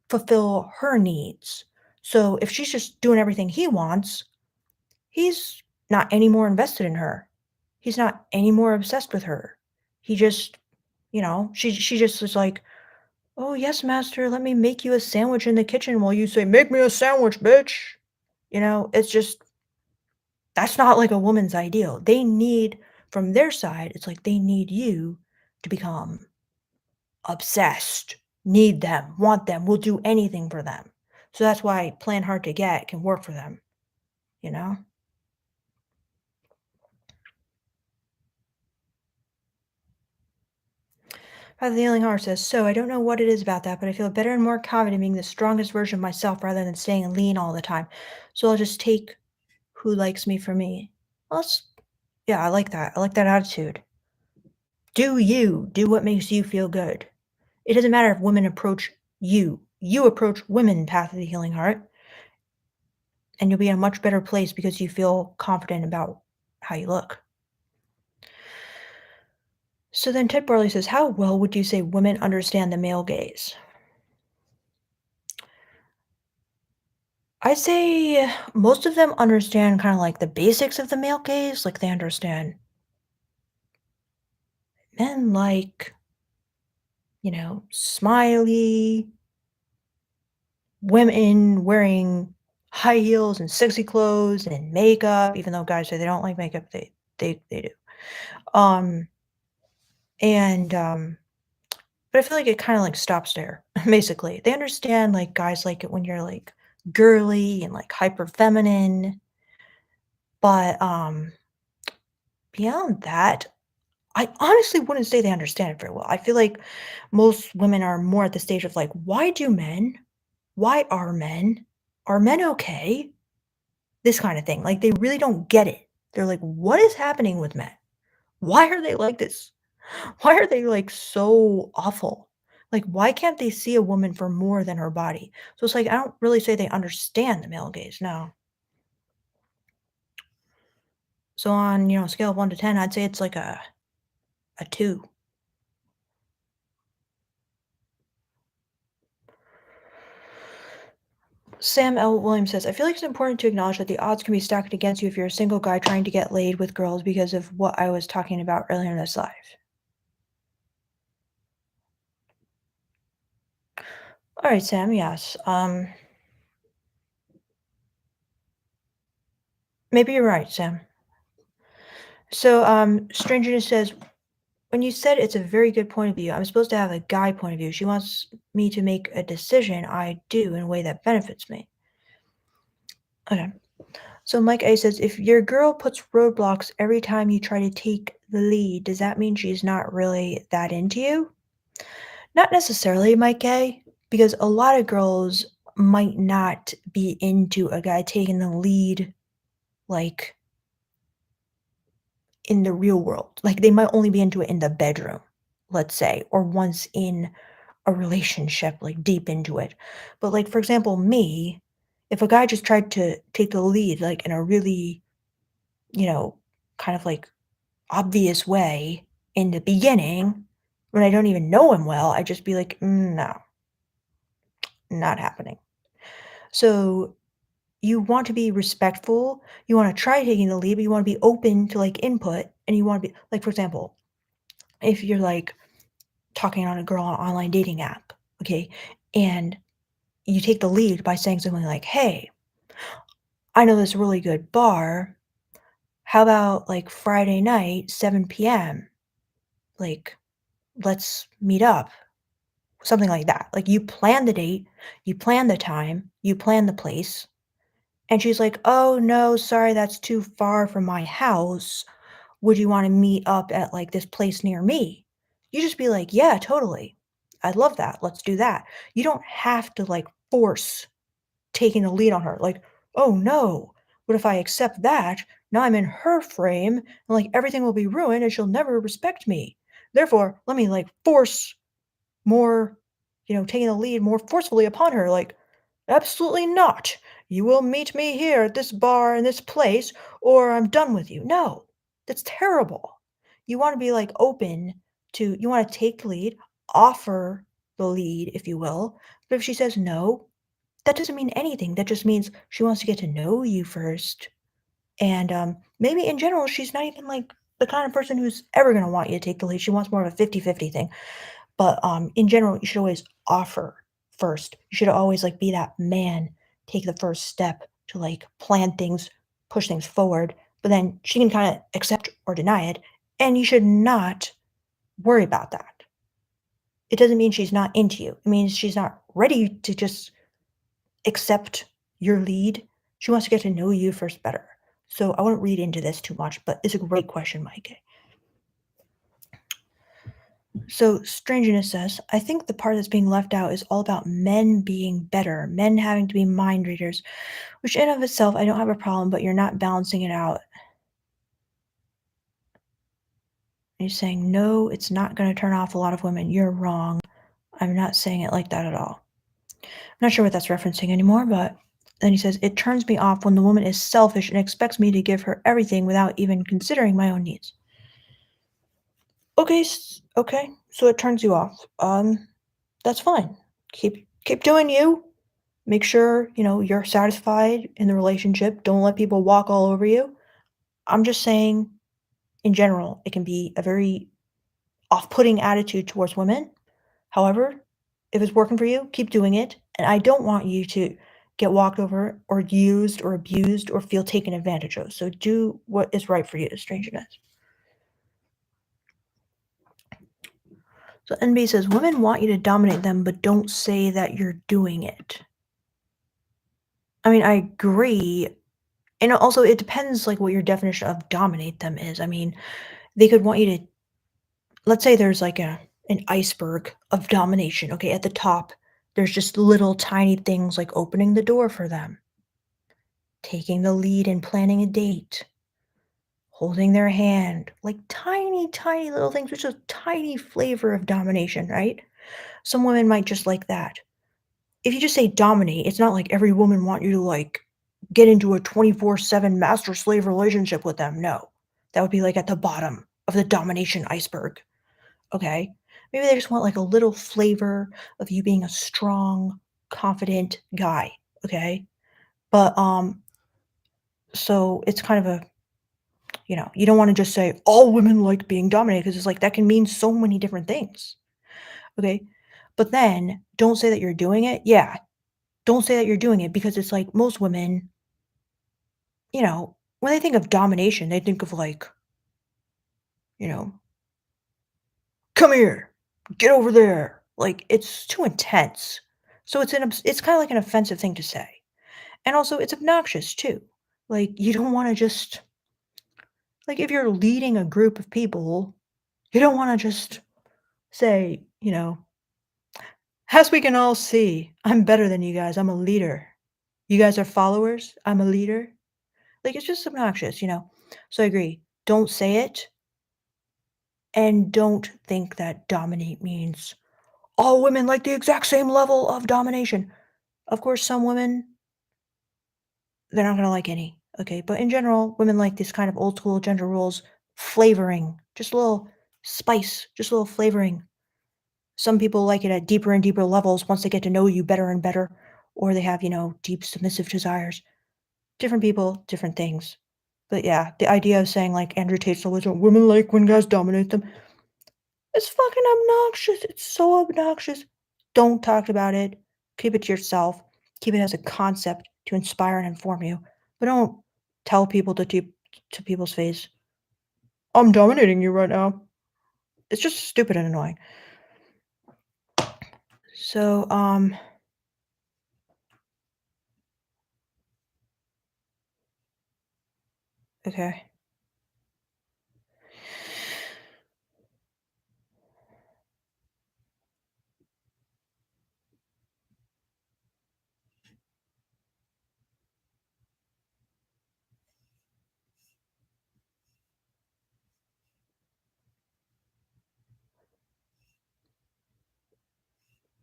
fulfill her needs. So if she's just doing everything he wants, he's not any more invested in her. He's not any more obsessed with her. He just, she just is like, "Oh, yes, master, let me make you a sandwich in the kitchen," while you say, "Make me a sandwich, bitch." It's just that's not like a woman's ideal. They need from their side, it's like they need you to become obsessed, need them, want them, will do anything for them. So that's why playing hard to get can work for them, you know? Father the Healing Heart says, "So I don't know what it is about that, but I feel better and more confident being the strongest version of myself rather than staying lean all the time. So I'll just take who likes me for me." Well, yeah, I like that. I like that attitude. Do you. Do what makes you feel good. It doesn't matter if women approach you. You approach women, Path of the Healing Heart, and you'll be in a much better place because you feel confident about how you look. So then Ted Barley says, how well would you say women understand the male gaze? I'd say most of them understand kind of like the basics of the male gaze. Like they understand men like, smiley, women wearing high heels and sexy clothes and makeup, even though guys say they don't like makeup, they do. Um, and but I feel like it kind of like stops there, basically. They understand like guys like it when you're like girly and like hyper feminine, but beyond that, I honestly wouldn't say they understand it very well. I feel like most women are more at the stage of like, why do men? Why are men? Are men okay? This kind of thing. Like they really don't get it. They're like, what is happening with men? Why are they like this? Why are they like so awful? Like, why can't they see a woman for more than her body? So it's like, I don't really say they understand the male gaze. No. So on, a scale of 1 to 10, I'd say it's like a two. Sam L. Williams says, I feel like it's important to acknowledge that the odds can be stacked against you if you're a single guy trying to get laid with girls because of what I was talking about earlier in this live. All right, Sam, yes. Maybe you're right, Sam. So, Strangeness says, when you said it's a very good point of view, I'm supposed to have a guy point of view. She wants me to make a decision I do in a way that benefits me. Okay. So Mike A says, if your girl puts roadblocks every time you try to take the lead, does that mean she's not really that into you? Not necessarily, Mike A, because a lot of girls might not be into a guy taking the lead, like in the real world. Like they might only be into it in the bedroom, let's say, or once in a relationship, like deep into it. But like for example, me, if a guy just tried to take the lead like in a really, you know, kind of like obvious way in the beginning, when I don't even know him well, I'd just be like, No, not happening." So, you want to be respectful, you wanna try taking the lead, but you wanna be open to, like, input, and you wanna be like, for example, if you're, like, talking on a girl on an online dating app, okay, and you take the lead by saying something like, "Hey, I know this really good bar. How about, like, Friday night, 7 p.m.? Like, let's meet up." Something like that. Like, you plan the date, you plan the time, you plan the place, and she's like, "Oh, no, sorry, that's too far from my house. Would you wanna meet up at, like, this place near me?" You just be like, "Yeah, totally. I'd love that. Let's do that." You don't have to, like, force taking the lead on her, like, "Oh, no. What if I accept that? Now I'm in her frame, and, like, everything will be ruined, and she'll never respect me. Therefore, let me, like, force more, taking the lead more forcefully upon her, like, "Absolutely not. You will meet me here at this bar in this place, or I'm done with you." No, that's terrible. You wanna be, like, open to you wanna take lead, offer the lead, if you will, but if she says no, that doesn't mean anything. That just means she wants to get to know you first, and, maybe in general, she's not even, like, the kind of person who's ever gonna want you to take the lead. She wants more of a 50-50 thing. But, in general, you should always offer first. You should always, like, be that man, take the first step to, like, plan things, push things forward, but then she can kinda accept or deny it, and you should not worry about that. It doesn't mean she's not into you. It means she's not ready to just accept your lead. She wants to get to know you first better. So I wouldn't read into this too much, but it's a great question, Mike. So, Strangeness says, I think the part that's being left out is all about men being better, men having to be mind readers, which in of itself I don't have a problem, but you're not balancing it out. You're saying, no, it's not going to turn off a lot of women. You're wrong. I'm not saying it like that at all. I'm not sure what that's referencing anymore, but then he says, it turns me off when the woman is selfish and expects me to give her everything without even considering my own needs. Okay, okay, so it turns you off. That's fine. Keep doing you. Make sure, you're satisfied in the relationship. Don't let people walk all over you. I'm just saying, in general, it can be a very off-putting attitude towards women. However, if it's working for you, keep doing it. And I don't want you to get walked over or used or abused or feel taken advantage of. So do what is right for you, strangeness. So NB says women want you to dominate them, but don't say that you're doing it. I mean, I agree. And also, it depends, like, what your definition of dominate them is. I mean, they could want you to let's say there's, like, an iceberg of domination, okay? At the top, there's just little tiny things like opening the door for them, taking the lead in planning a date, holding their hand, like, tiny, tiny little things, which is a tiny flavor of domination, right? Some women might just like that. If you just say dominate, it's not like every woman want you to, like, get into a 24/7 master slave relationship with them, no. That would be, like, at the bottom of the domination iceberg, okay? Maybe they just want, like, a little flavor of you being a strong, confident guy, okay? But, so it's kind of a you don't wanna just say, "All women like being dominated," because it's like, that can mean so many different things, okay? But then, don't say that you're doing it. Yeah, don't say that you're doing it because it's like most women, when they think of domination, they think of like, you know, come here, get over there. Like it's too intense. So it's kind of like an offensive thing to say. And also it's obnoxious too. Like, you don't wanna just like, if you're leading a group of people, you don't wanna just say, "As we can all see, I'm better than you guys, I'm a leader. You guys are followers, I'm a leader." Like, it's just obnoxious. So I agree. Don't say it, and don't think that dominate means all women like the exact same level of domination. Of course, some women, they're not gonna like any, okay? But in general, women like this kind of old school gender roles flavoring, just a little spice, just a little flavoring. Some people like it at deeper and deeper levels once they get to know you better and better, or they have deep submissive desires. Different people, different things. But yeah, the idea of saying like Andrew Tate's always women like when guys dominate them. It's fucking obnoxious. It's so obnoxious. Don't talk about it. Keep it to yourself. Keep it as a concept to inspire and inform you. But don't tell people to people's face, I'm dominating you right now. It's just stupid and annoying. So, okay.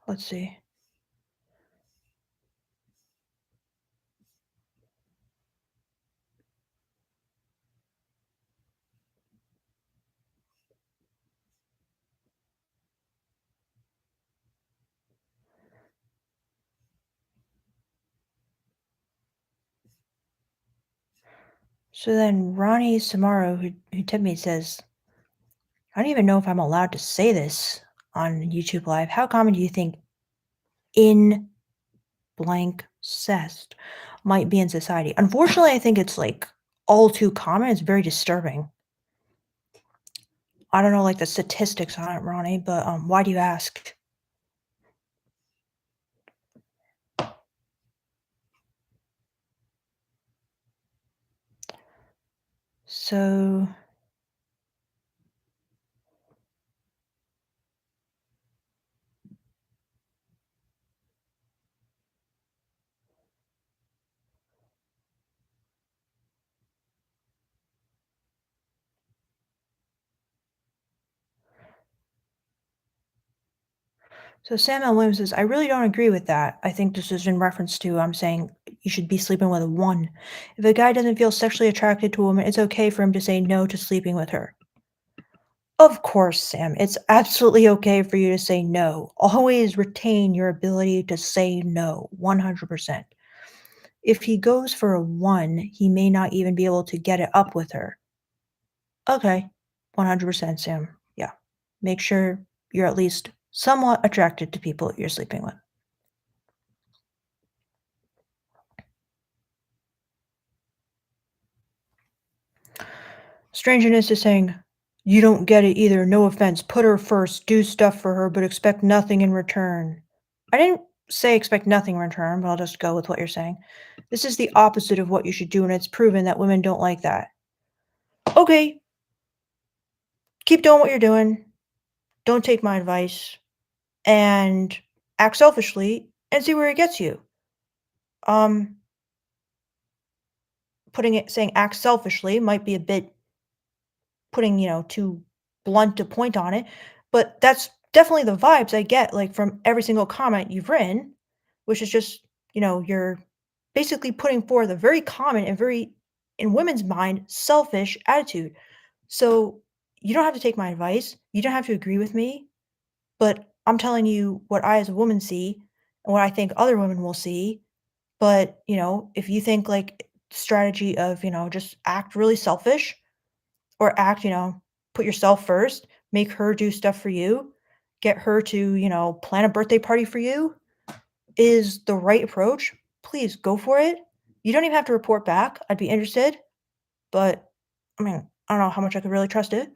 Let's see. So then Ronnie Samaro, who tipped me, says, I don't even know if I'm allowed to say this on YouTube Live. How common do you think in blank cest might be in society? Unfortunately, I think it's like all too common. It's very disturbing. I don't know like the statistics on it, Ronnie, but why do you ask? So so Samuel Williams says, I really don't agree with that. I think this is in reference to I'm saying you should be sleeping with a one. If a guy doesn't feel sexually attracted to a woman, it's okay for him to say no to sleeping with her. Of course, Sam. It's absolutely okay for you to say no. Always retain your ability to say no, 100%. If he goes for a 1, he may not even be able to get it up with her. Okay, 100%, Sam. Yeah. Make sure you're at least somewhat attracted to people you're sleeping with. Strangeness is saying, "You don't get it either, no offense. Put her first, do stuff for her, but expect nothing in return." I didn't say expect nothing in return, but I'll just go with what you're saying. This is the opposite of what you should do, and it's proven that women don't like that. Okay, keep doing what you're doing. Don't take my advice and act selfishly and see where it gets you. Um, saying act selfishly might be a bit putting too blunt a point on it, but that's definitely the vibes I get, like, from every single comment you've written, which is just you're basically putting forth a very common and very, in women's mind, selfish attitude. So, you don't have to take my advice, you don't have to agree with me, but I'm telling you what I as a woman see and what I think other women will see, but if you think, like, strategy of just act really selfish or put yourself first, make her do stuff for you, get her to plan a birthday party for you is the right approach, please go for it. You don't even have to report back. I'd be interested, but I mean, I don't know how much I could really trust it.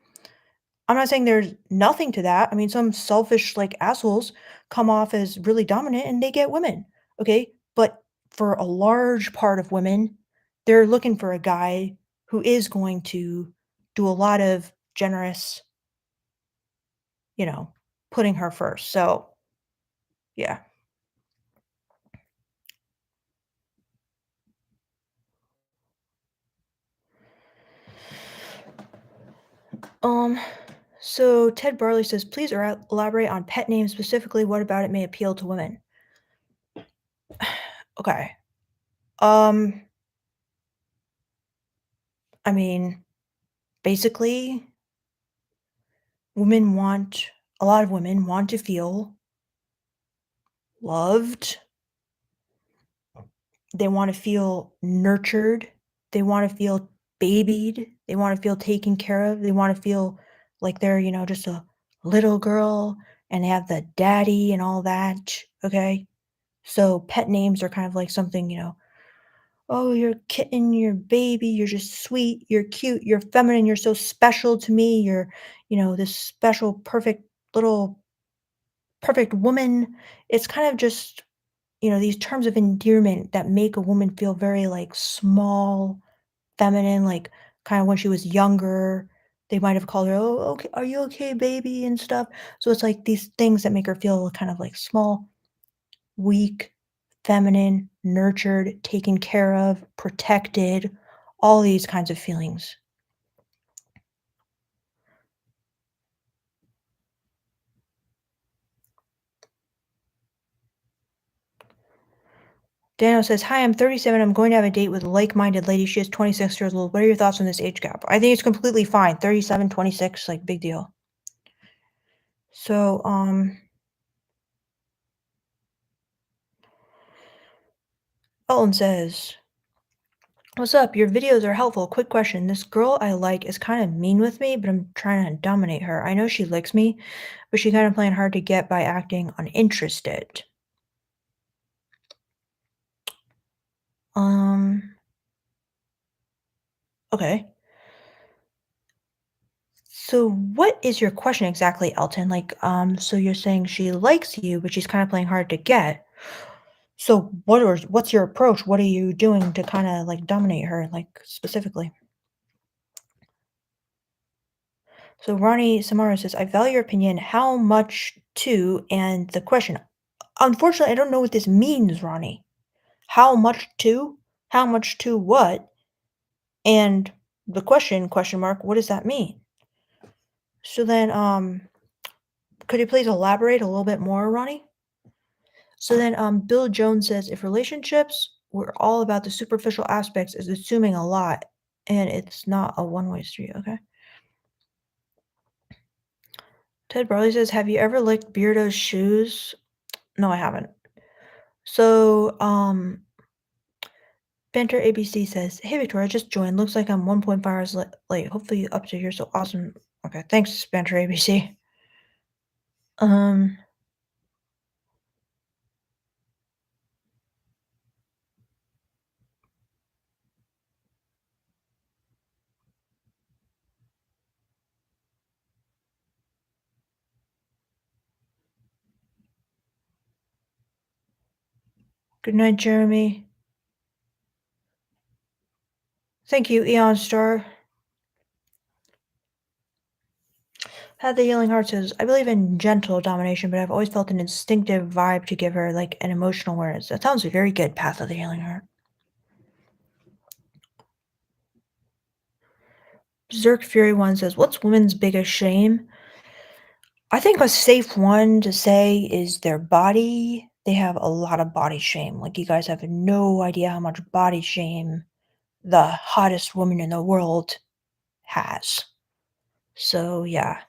I'm not saying there's nothing to that. I mean, some selfish like assholes come off as really dominant and they get women. Okay. But for a large part of women, They're looking for a guy who is going to do a lot of generous, you know, putting her first. So, yeah. Um, so Ted Barley says, please elaborate on pet names specifically. What about it may appeal to women? Okay. Um, I mean, basically, women want a lot of women want to feel loved. They want to feel nurtured. They want to feel babied. They want to feel taken care of. They want to feel like they're, just a little girl and they have the daddy and all that. Okay. So pet names are kind of like something, oh, you're a kitten, you're a baby, you're just sweet, you're cute, you're feminine, you're so special to me, you're, this special, little, perfect woman. It's kind of just, these terms of endearment that make a woman feel very like small, feminine, like kind of when she was younger. They might have called her, oh, okay, are you okay, baby, and stuff. So it's like these things that make her feel kind of like small, weak, feminine, nurtured, taken care of, protected, all these kinds of feelings. Daniel says, hi, I'm 37. I'm going to have a date with a like minded lady. She is 26 years old. What are your thoughts on this age gap? I think it's completely fine. 37, 26, like big deal. So, Elton says, what's up? Your videos are helpful. Quick question. This girl I like is kind of mean with me, but I'm trying to dominate her. I know she likes me, but she kind of playing hard to get by acting uninterested. Um, okay. So what is your question exactly, Elton? Like, so you're saying she likes you, but she's kind of playing hard to get. So what's your approach? What are you doing to kind of like dominate her, like specifically? So Ronnie Samara says, I value your opinion. How much to? And the question, unfortunately, I don't know what this means, Ronnie. How much to? How much to what? And the question mark, what does that mean? So then, could you please elaborate a little bit more, Ronnie? So then, Bill Jones says, if relationships were all about the superficial aspects, is assuming a lot, and it's not a one-way street. Okay. Ted Barley says, have you ever licked Beardo's shoes? No, I haven't. So, Banter ABC says, hey Victoria, just joined. Looks like I'm 1.5 hours late. Hopefully up to here. So awesome. Okay, thanks, Banter ABC. Um, good night, Jeremy. Thank you, Eon Star. Had the Healing Heart says, I believe in gentle domination, but I've always felt an instinctive vibe to give her like an emotional awareness. That sounds very good, Path of the Healing Heart. Zerk Fury One says, what's women's biggest shame? I think a safe one to say is their body. They have a lot of body shame. Like you guys have no idea how much body shame the hottest woman in the world has. So yeah.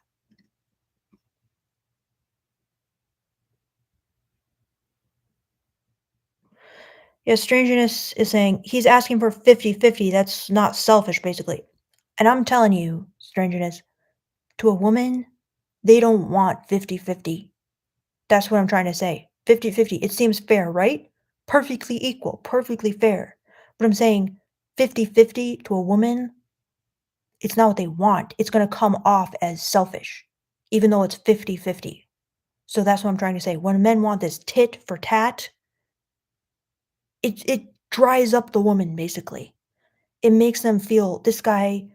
Yeah, Strangeness is saying he's asking for 50-50. That's not selfish, basically. And I'm telling you, Strangeness, to a woman, they don't want 50-50. That's what I'm trying to say. 50-50. It seems fair, right? Perfectly equal, perfectly fair. But I'm saying 50-50 to a woman, it's not what they want. It's going to come off as selfish, even though it's 50-50. So that's what I'm trying to say. When men want this tit for tat, it dries up the woman, basically. it makes them feel this guy,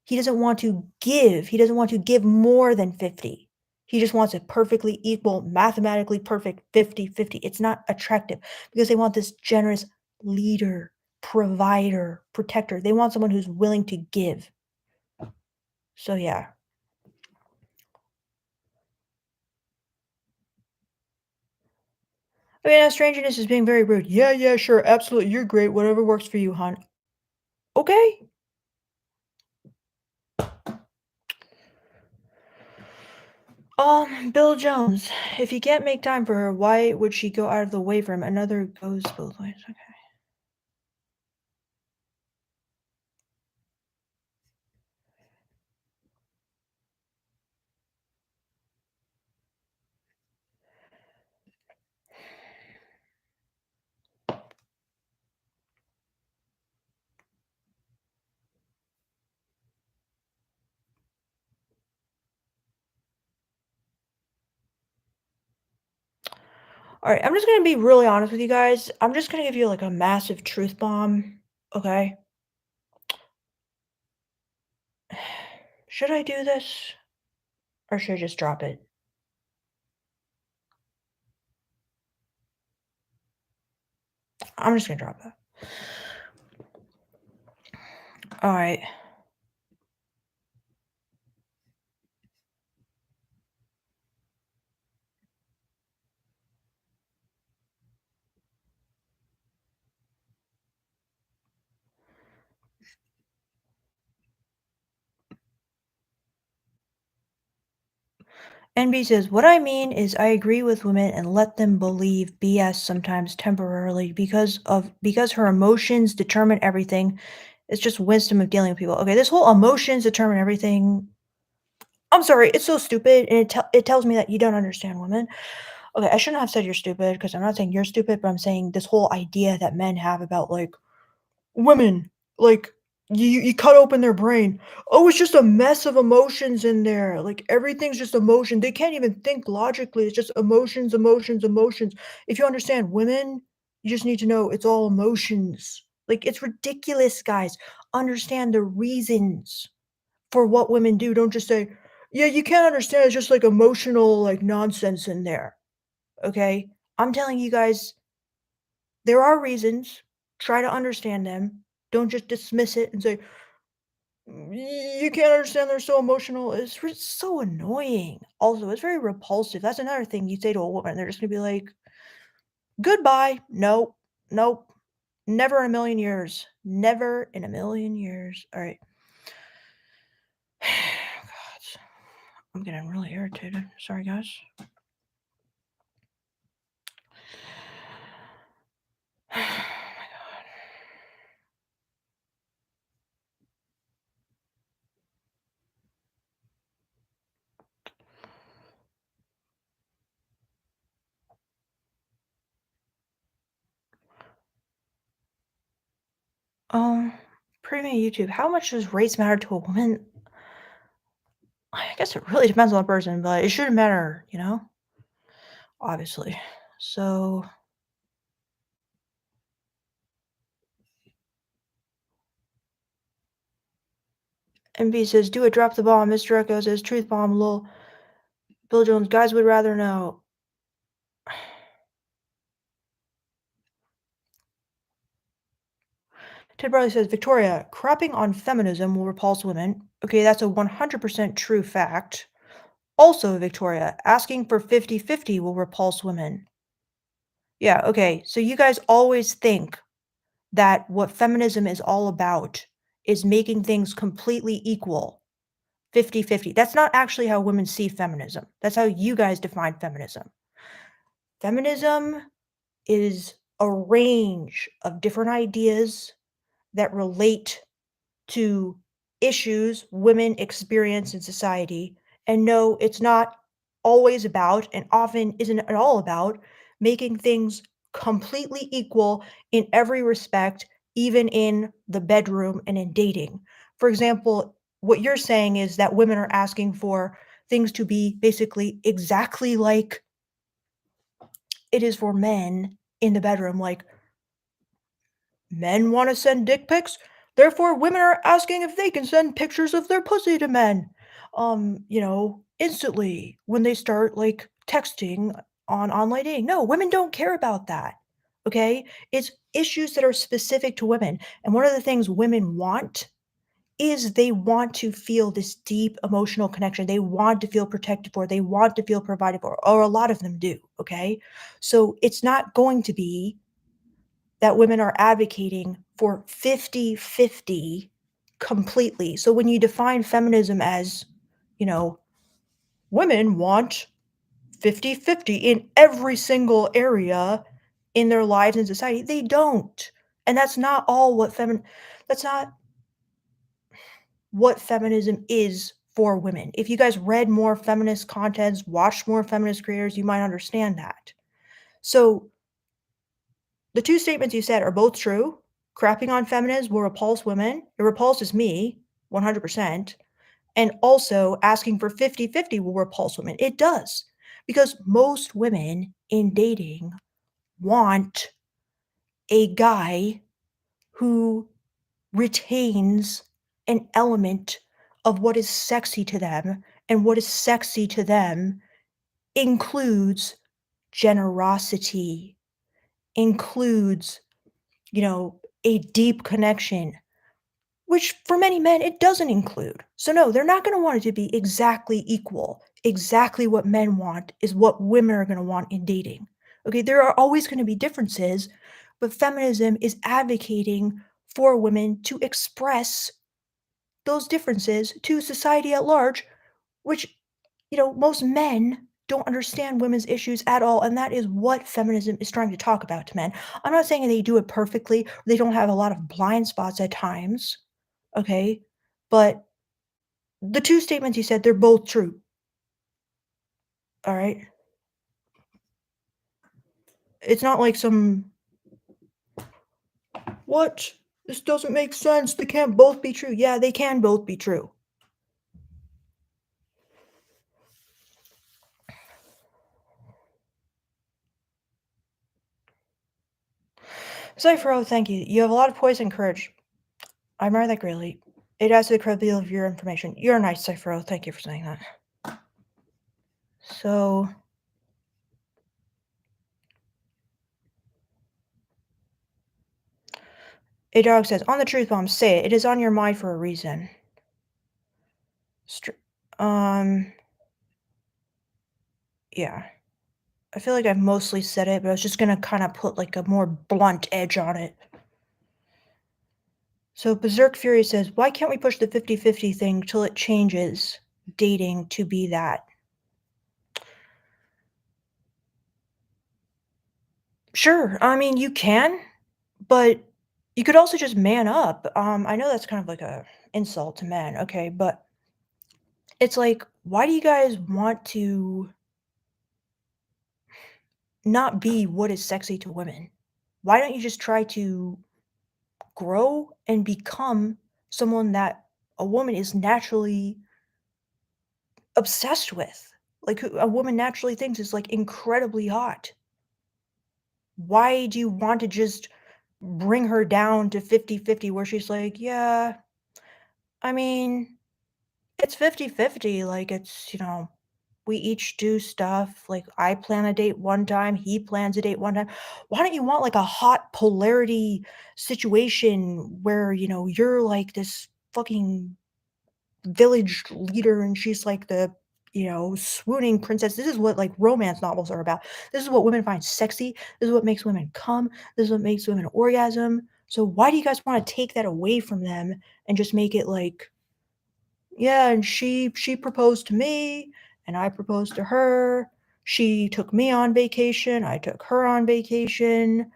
he doesn't want to give more than 50. He just wants a perfectly equal, mathematically perfect 50-50. It's not attractive because they want this generous leader, provider, protector. They want someone who's willing to give. So, yeah. I mean, strangeness is being very rude. "Yeah, yeah, sure, absolutely, you're great, whatever works for you, hon." Okay. Bill Jones. If he can't make time for her, why would she go out of the way for him? Another goes both ways. Okay. Alright, I'm just gonna be really honest with you guys. I'm just gonna give you like a massive truth bomb. Okay. Should I do this or should I just drop it? I'm just gonna drop it. Alright. NB says, "What I mean is I agree with women and let them believe BS sometimes temporarily because her emotions determine everything. It's just wisdom of dealing with people." Okay, this whole emotions determine everything. I'm sorry, it's so stupid and it tells me that you don't understand women. Okay, I shouldn't have said you're stupid because I'm not saying you're stupid, but I'm saying this whole idea that men have about like women, like, you cut open their brain. "Oh, it's just a mess of emotions in there, like, everything's just emotion." They can't even think logically, it's just emotions, emotions, emotions. If you understand women, you just need to know it's all emotions. Like, it's ridiculous, guys. Understand the reasons for what women do, don't just say, "Yeah, you can't understand, it's just, like, emotional, like, nonsense in there." Okay? I'm telling you guys there are reasons. Try to understand them. Don't just dismiss it and say, You can't understand, they're so emotional." It's so annoying. Also, it's very repulsive. That's another thing you say to a woman. They're just gonna be like, "Goodbye." Nope. Nope. Never in a million years. Never in a million years. All right. God, I'm getting really irritated. Sorry, guys. Oh my God. Premium YouTube. How much does race matter to a woman? I guess it really depends on the person, but it shouldn't matter, obviously. So, MB says, "Do it, drop the bomb." Mr. Echo says, "Truth bomb, lol." Bill Jones, "Guys would rather know." Ted Bradley says, "Victoria, crapping on feminism will repulse women." Okay, that's a 100% true fact. Also, Victoria, asking for 50-50 will repulse women. Yeah, okay, so you guys always think that what feminism is all about is making things completely equal. 50-50. That's not actually how women see feminism. That's how you guys define feminism. Feminism is a range of different ideas that relate to issues women experience in society. And no, it's not always about, and often isn't at all about, making things completely equal in every respect, even in the bedroom and in dating. For example, what you're saying is that women are asking for things to be basically exactly like it is for men in the bedroom. Like, men want to send dick pics? Therefore, women are asking if they can send pictures of their pussy to men, instantly when they start, like, texting on online dating. No, women don't care about that, okay? It's issues that are specific to women, and one of the things women want is they want to feel this deep emotional connection. They want to feel protected for, they want to feel provided for, or a lot of them do, okay? So, it's not going to be that women are advocating for 50-50 completely. So when you define feminism as, you know, women want 50-50 in every single area in their lives and society, they don't. And that's not what feminism is for women. If you guys read more feminist contents, watched more feminist creators, you might understand that. So the 2 statements you said are both true. Crapping on feminism will repulse women. It repulses me 100%. And also asking for 50-50 will repulse women. It does. Because most women in dating want a guy who retains an element of what is sexy to them, and what is sexy to them includes generosity, includes a deep connection, which for many men, it doesn't include. So, no, they're not going to want it to be exactly equal. Exactly what men want is what women are going to want in dating. Okay, there are always going to be differences, but feminism is advocating for women to express those differences to society at large, which most men don't understand women's issues at all, and that is what feminism is trying to talk about to men. I'm not saying they do it perfectly, they don't have a lot of blind spots at times, okay? But the 2 statements you said, they're both true, alright? It's not like some, "What? This doesn't make sense, they can't both be true." Yeah, they can both be true. Cypher, thank you. You have a lot of poise and courage. I admire that greatly. It adds to the credibility of your information. You're nice, Cypher. Thank you for saying that. So A dog says, "On the truth bomb, say it. It is on your mind for a reason." Str um, yeah. I feel like I've mostly said it, but I was just gonna kinda put, like, a more blunt edge on it. So Berserk Fury says, "Why can't we push the 50-50 thing till it changes dating to be that?" Sure, I mean, you can, but you could also just man up. I know that's kind of like a insult to men, okay, but it's like, why do you guys want to not be what is sexy to women? Why don't you just try to grow and become someone that a woman is naturally obsessed with? Like, who a woman naturally thinks is, like, incredibly hot. Why do you want to just bring her down to 50-50 where she's like, "Yeah, I mean, it's 50-50, like, we each do stuff, like, I plan a date one time, he plans a date one time." Why don't you want, like, a hot polarity situation where, you're, like, this fucking village leader and she's, like, the, swooning princess? This is what, like, romance novels are about. This is what women find sexy. This is what makes women come. This is what makes women orgasm. So why do you guys wanna take that away from them and just make it like, yeah, and she proposed to me, and I proposed to her. She took me on vacation, I took her on vacation.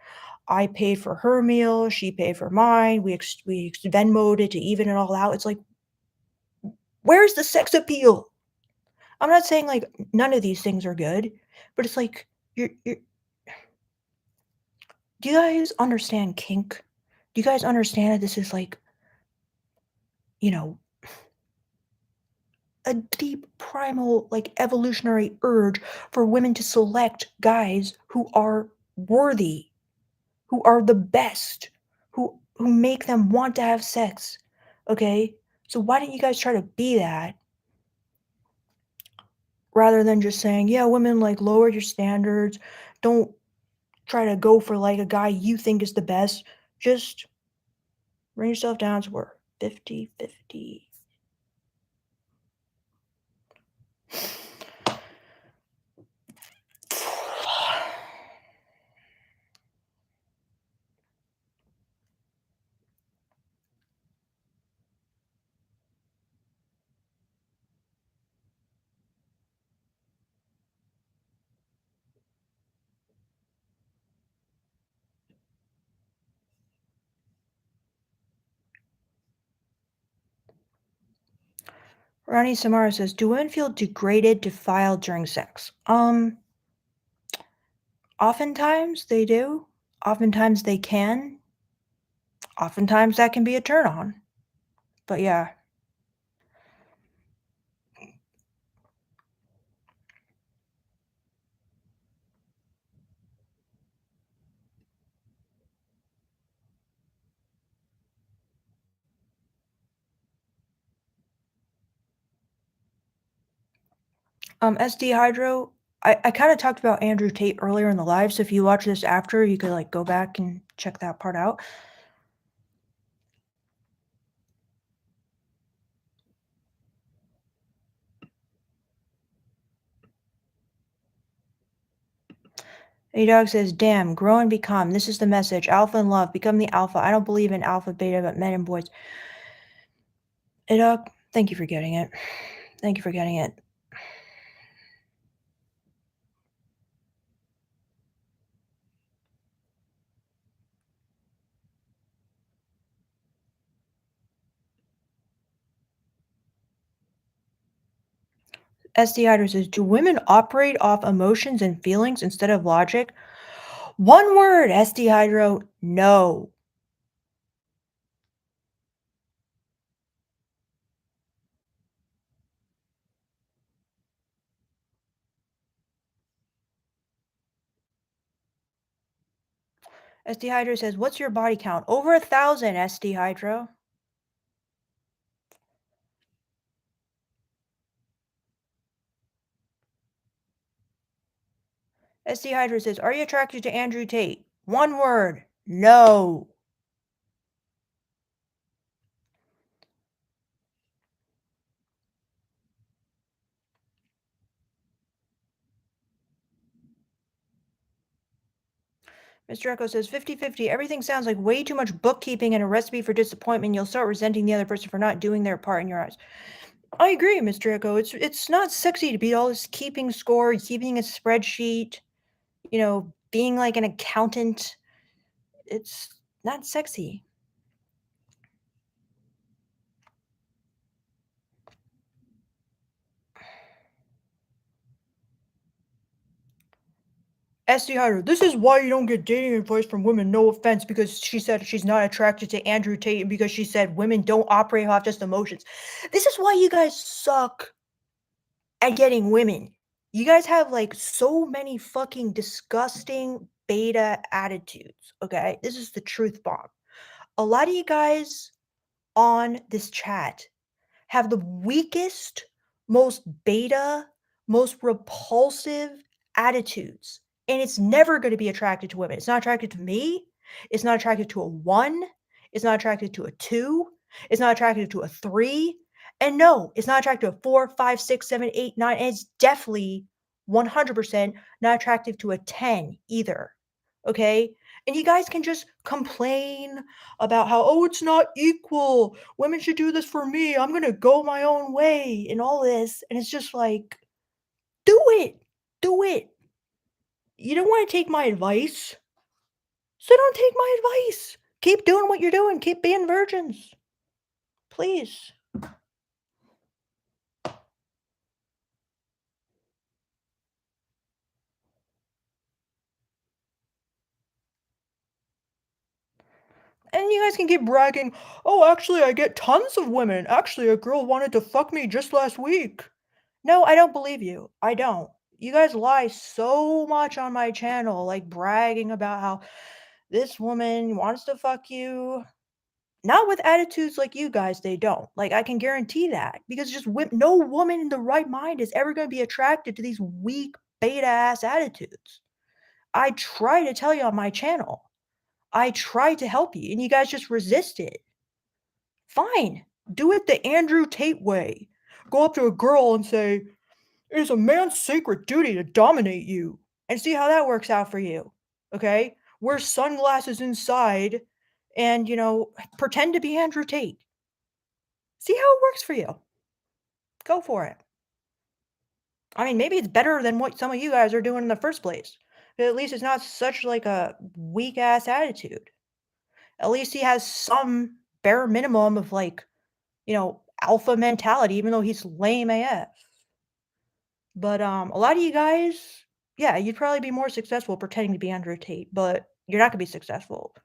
I paid for her meal, she paid for mine. We Venmoed it to even it all out. It's like, where's the sex appeal? I'm not saying, like, none of these things are good, but it's like, you're do you guys understand kink? Do you guys understand that this is, like, you know, a deep primal, like, evolutionary urge for women to select guys who are worthy, who are the best, who make them want to have sex, okay? So why don't you guys try to be that rather than just saying, "Yeah, women, like, lower your standards. Don't try to go for, like, a guy you think is the best. Just bring yourself down to where 50-50." Ronnie Samara says, "Do women feel degraded to file during sex?" Oftentimes they do. Oftentimes they can. Oftentimes that can be a turn on. But yeah. SD Hydro, I kinda talked about Andrew Tate earlier in the live, so if you watch this after, you could, like, go back and check that part out. A-Dog says, "Damn, grow and become. This is the message. Alpha and love. Become the alpha. I don't believe in alpha, beta, but men and boys." A-Dog, thank you for getting it. Thank you for getting it. SD Hydro says, "Do women operate off emotions and feelings instead of logic?" One word, SD Hydro, no. SD Hydro says, "What's your body count?" Over 1,000, SD Hydro. SD Hydro says, "Are you attracted to Andrew Tate?" One word, no. Mr. Echo says, 50-50. Everything sounds like way too much bookkeeping and a recipe for disappointment. You'll start resenting the other person for not doing their part in your eyes." I agree, Mr. Echo. It's not sexy to be all this keeping score, keeping a spreadsheet, being like an accountant. It's not sexy. SD Hyder, this is why you don't get dating advice from women. No offense, because she said she's not attracted to Andrew Tate, and because she said women don't operate off just emotions. This is why you guys suck at getting women. You guys have like so many fucking disgusting beta attitudes. Okay, this is the truth bomb. A lot of you guys on this chat have the weakest, most beta, most repulsive attitudes. And it's never going to be attracted to women. It's not attracted to me. It's not attracted to a one. It's not attracted to a two. It's not attracted to a three. And no, it's not attracted to a four, five, six, seven, eight, nine. And it's definitely 100% not attractive to a 10 either. Okay. And you guys can just complain about how, oh, it's not equal. Women should do this for me. I'm going to go my own way and all this. And it's just like, do it. Do it. You don't want to take my advice. So don't take my advice. Keep doing what you're doing. Keep being virgins. Please. And you guys can keep bragging, oh, actually, I get tons of women. Actually, a girl wanted to fuck me just last week. No, I don't believe you. I don't. You guys lie so much on my channel, like bragging about how this woman wants to fuck you. Not with attitudes like you guys, they don't. Like, I can guarantee that because just no woman in the right mind is ever gonna be attracted to these weak beta ass attitudes. I try to tell you on my channel. I try to help you, and you guys just resist it. Fine. Do it the Andrew Tate way. Go up to a girl and say, "It is a man's sacred duty to dominate you," and see how that works out for you. Okay? Wear sunglasses inside and, pretend to be Andrew Tate. See how it works for you. Go for it. I mean, maybe it's better than what some of you guys are doing in the first place. At least it's not such like a weak ass attitude. At least he has some bare minimum of like, alpha mentality, even though he's lame AF. But a lot of you guys, yeah, you'd probably be more successful pretending to be Andrew Tate, but you're not gonna be successful.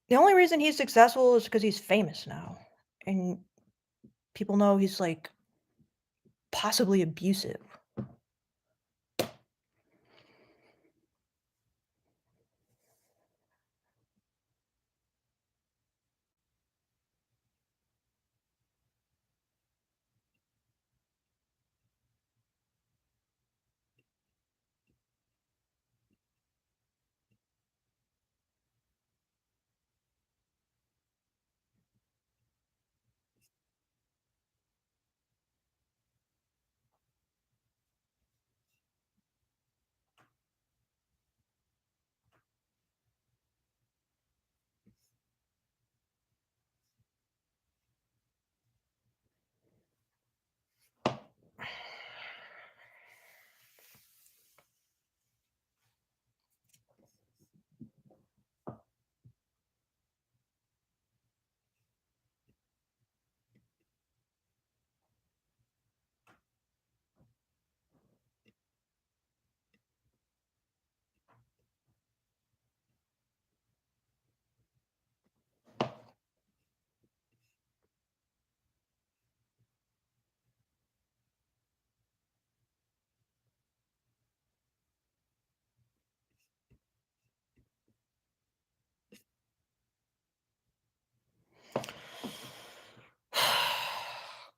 The only reason he's successful is because he's famous now, and people know he's like possibly abusive.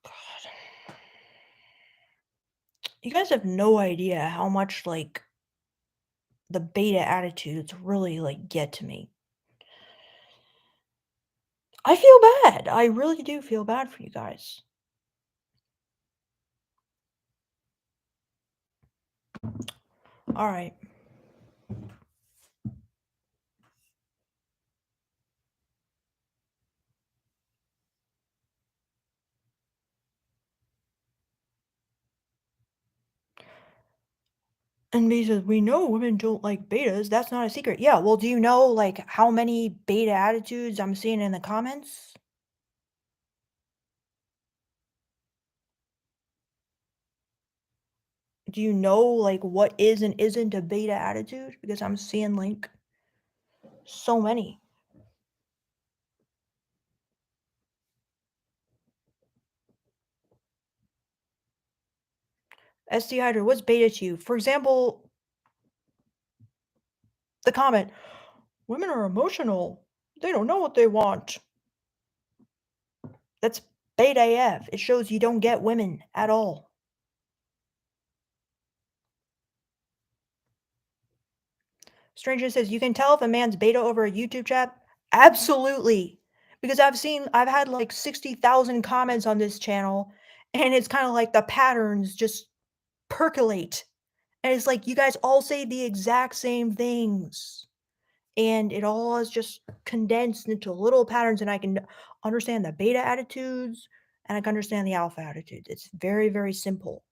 God. You guys have no idea how much like the beta attitudes really like get to me. I feel bad. I really do feel bad for you guys. All right. And B says, "We know women don't like betas. That's not a secret." Yeah, well, do you know like how many beta attitudes I'm seeing in the comments? Do you know like what is and isn't a beta attitude? Because I'm seeing like so many. SD Hydra, what's beta to you? For example, the comment, "Women are emotional. They don't know what they want." That's beta AF. It shows you don't get women at all. Stranger says, "You can tell if a man's beta over a YouTube chat?" Absolutely. Because I've had like 60,000 comments on this channel, and it's kind of like the patterns just percolate. And it's like you guys all say the exact same things. And it all is just condensed into little patterns, and I can understand the beta attitudes and I can understand the alpha attitudes. It's very, very simple.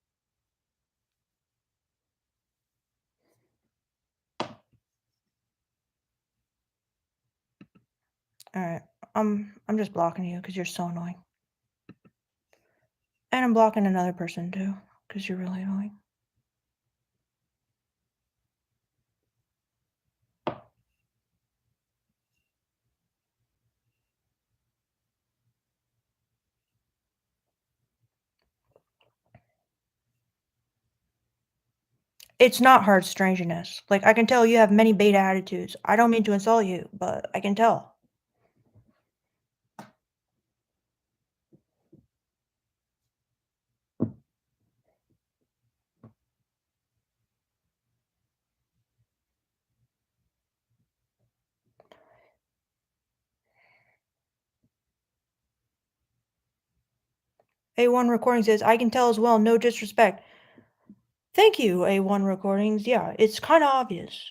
All right. I'm just blocking you because you're so annoying. And I'm blocking another person too because you're really annoying. It's not hard strangeness. Like, I can tell you have many beta attitudes. I don't mean to insult you, but I can tell. A1 Recording says, "I can tell as well, no disrespect." Thank you, A1 Recordings. Yeah, it's kinda obvious.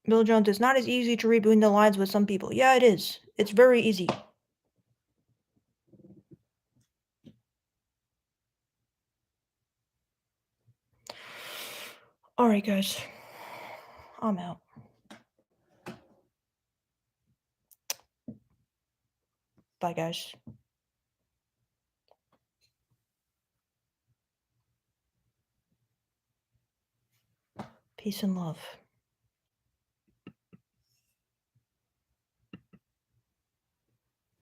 Bill Jones, "It's not as easy to read between the lines with some people." Yeah, it is. It's very easy. Alright, guys. I'm out. Bye, guys. Peace and love.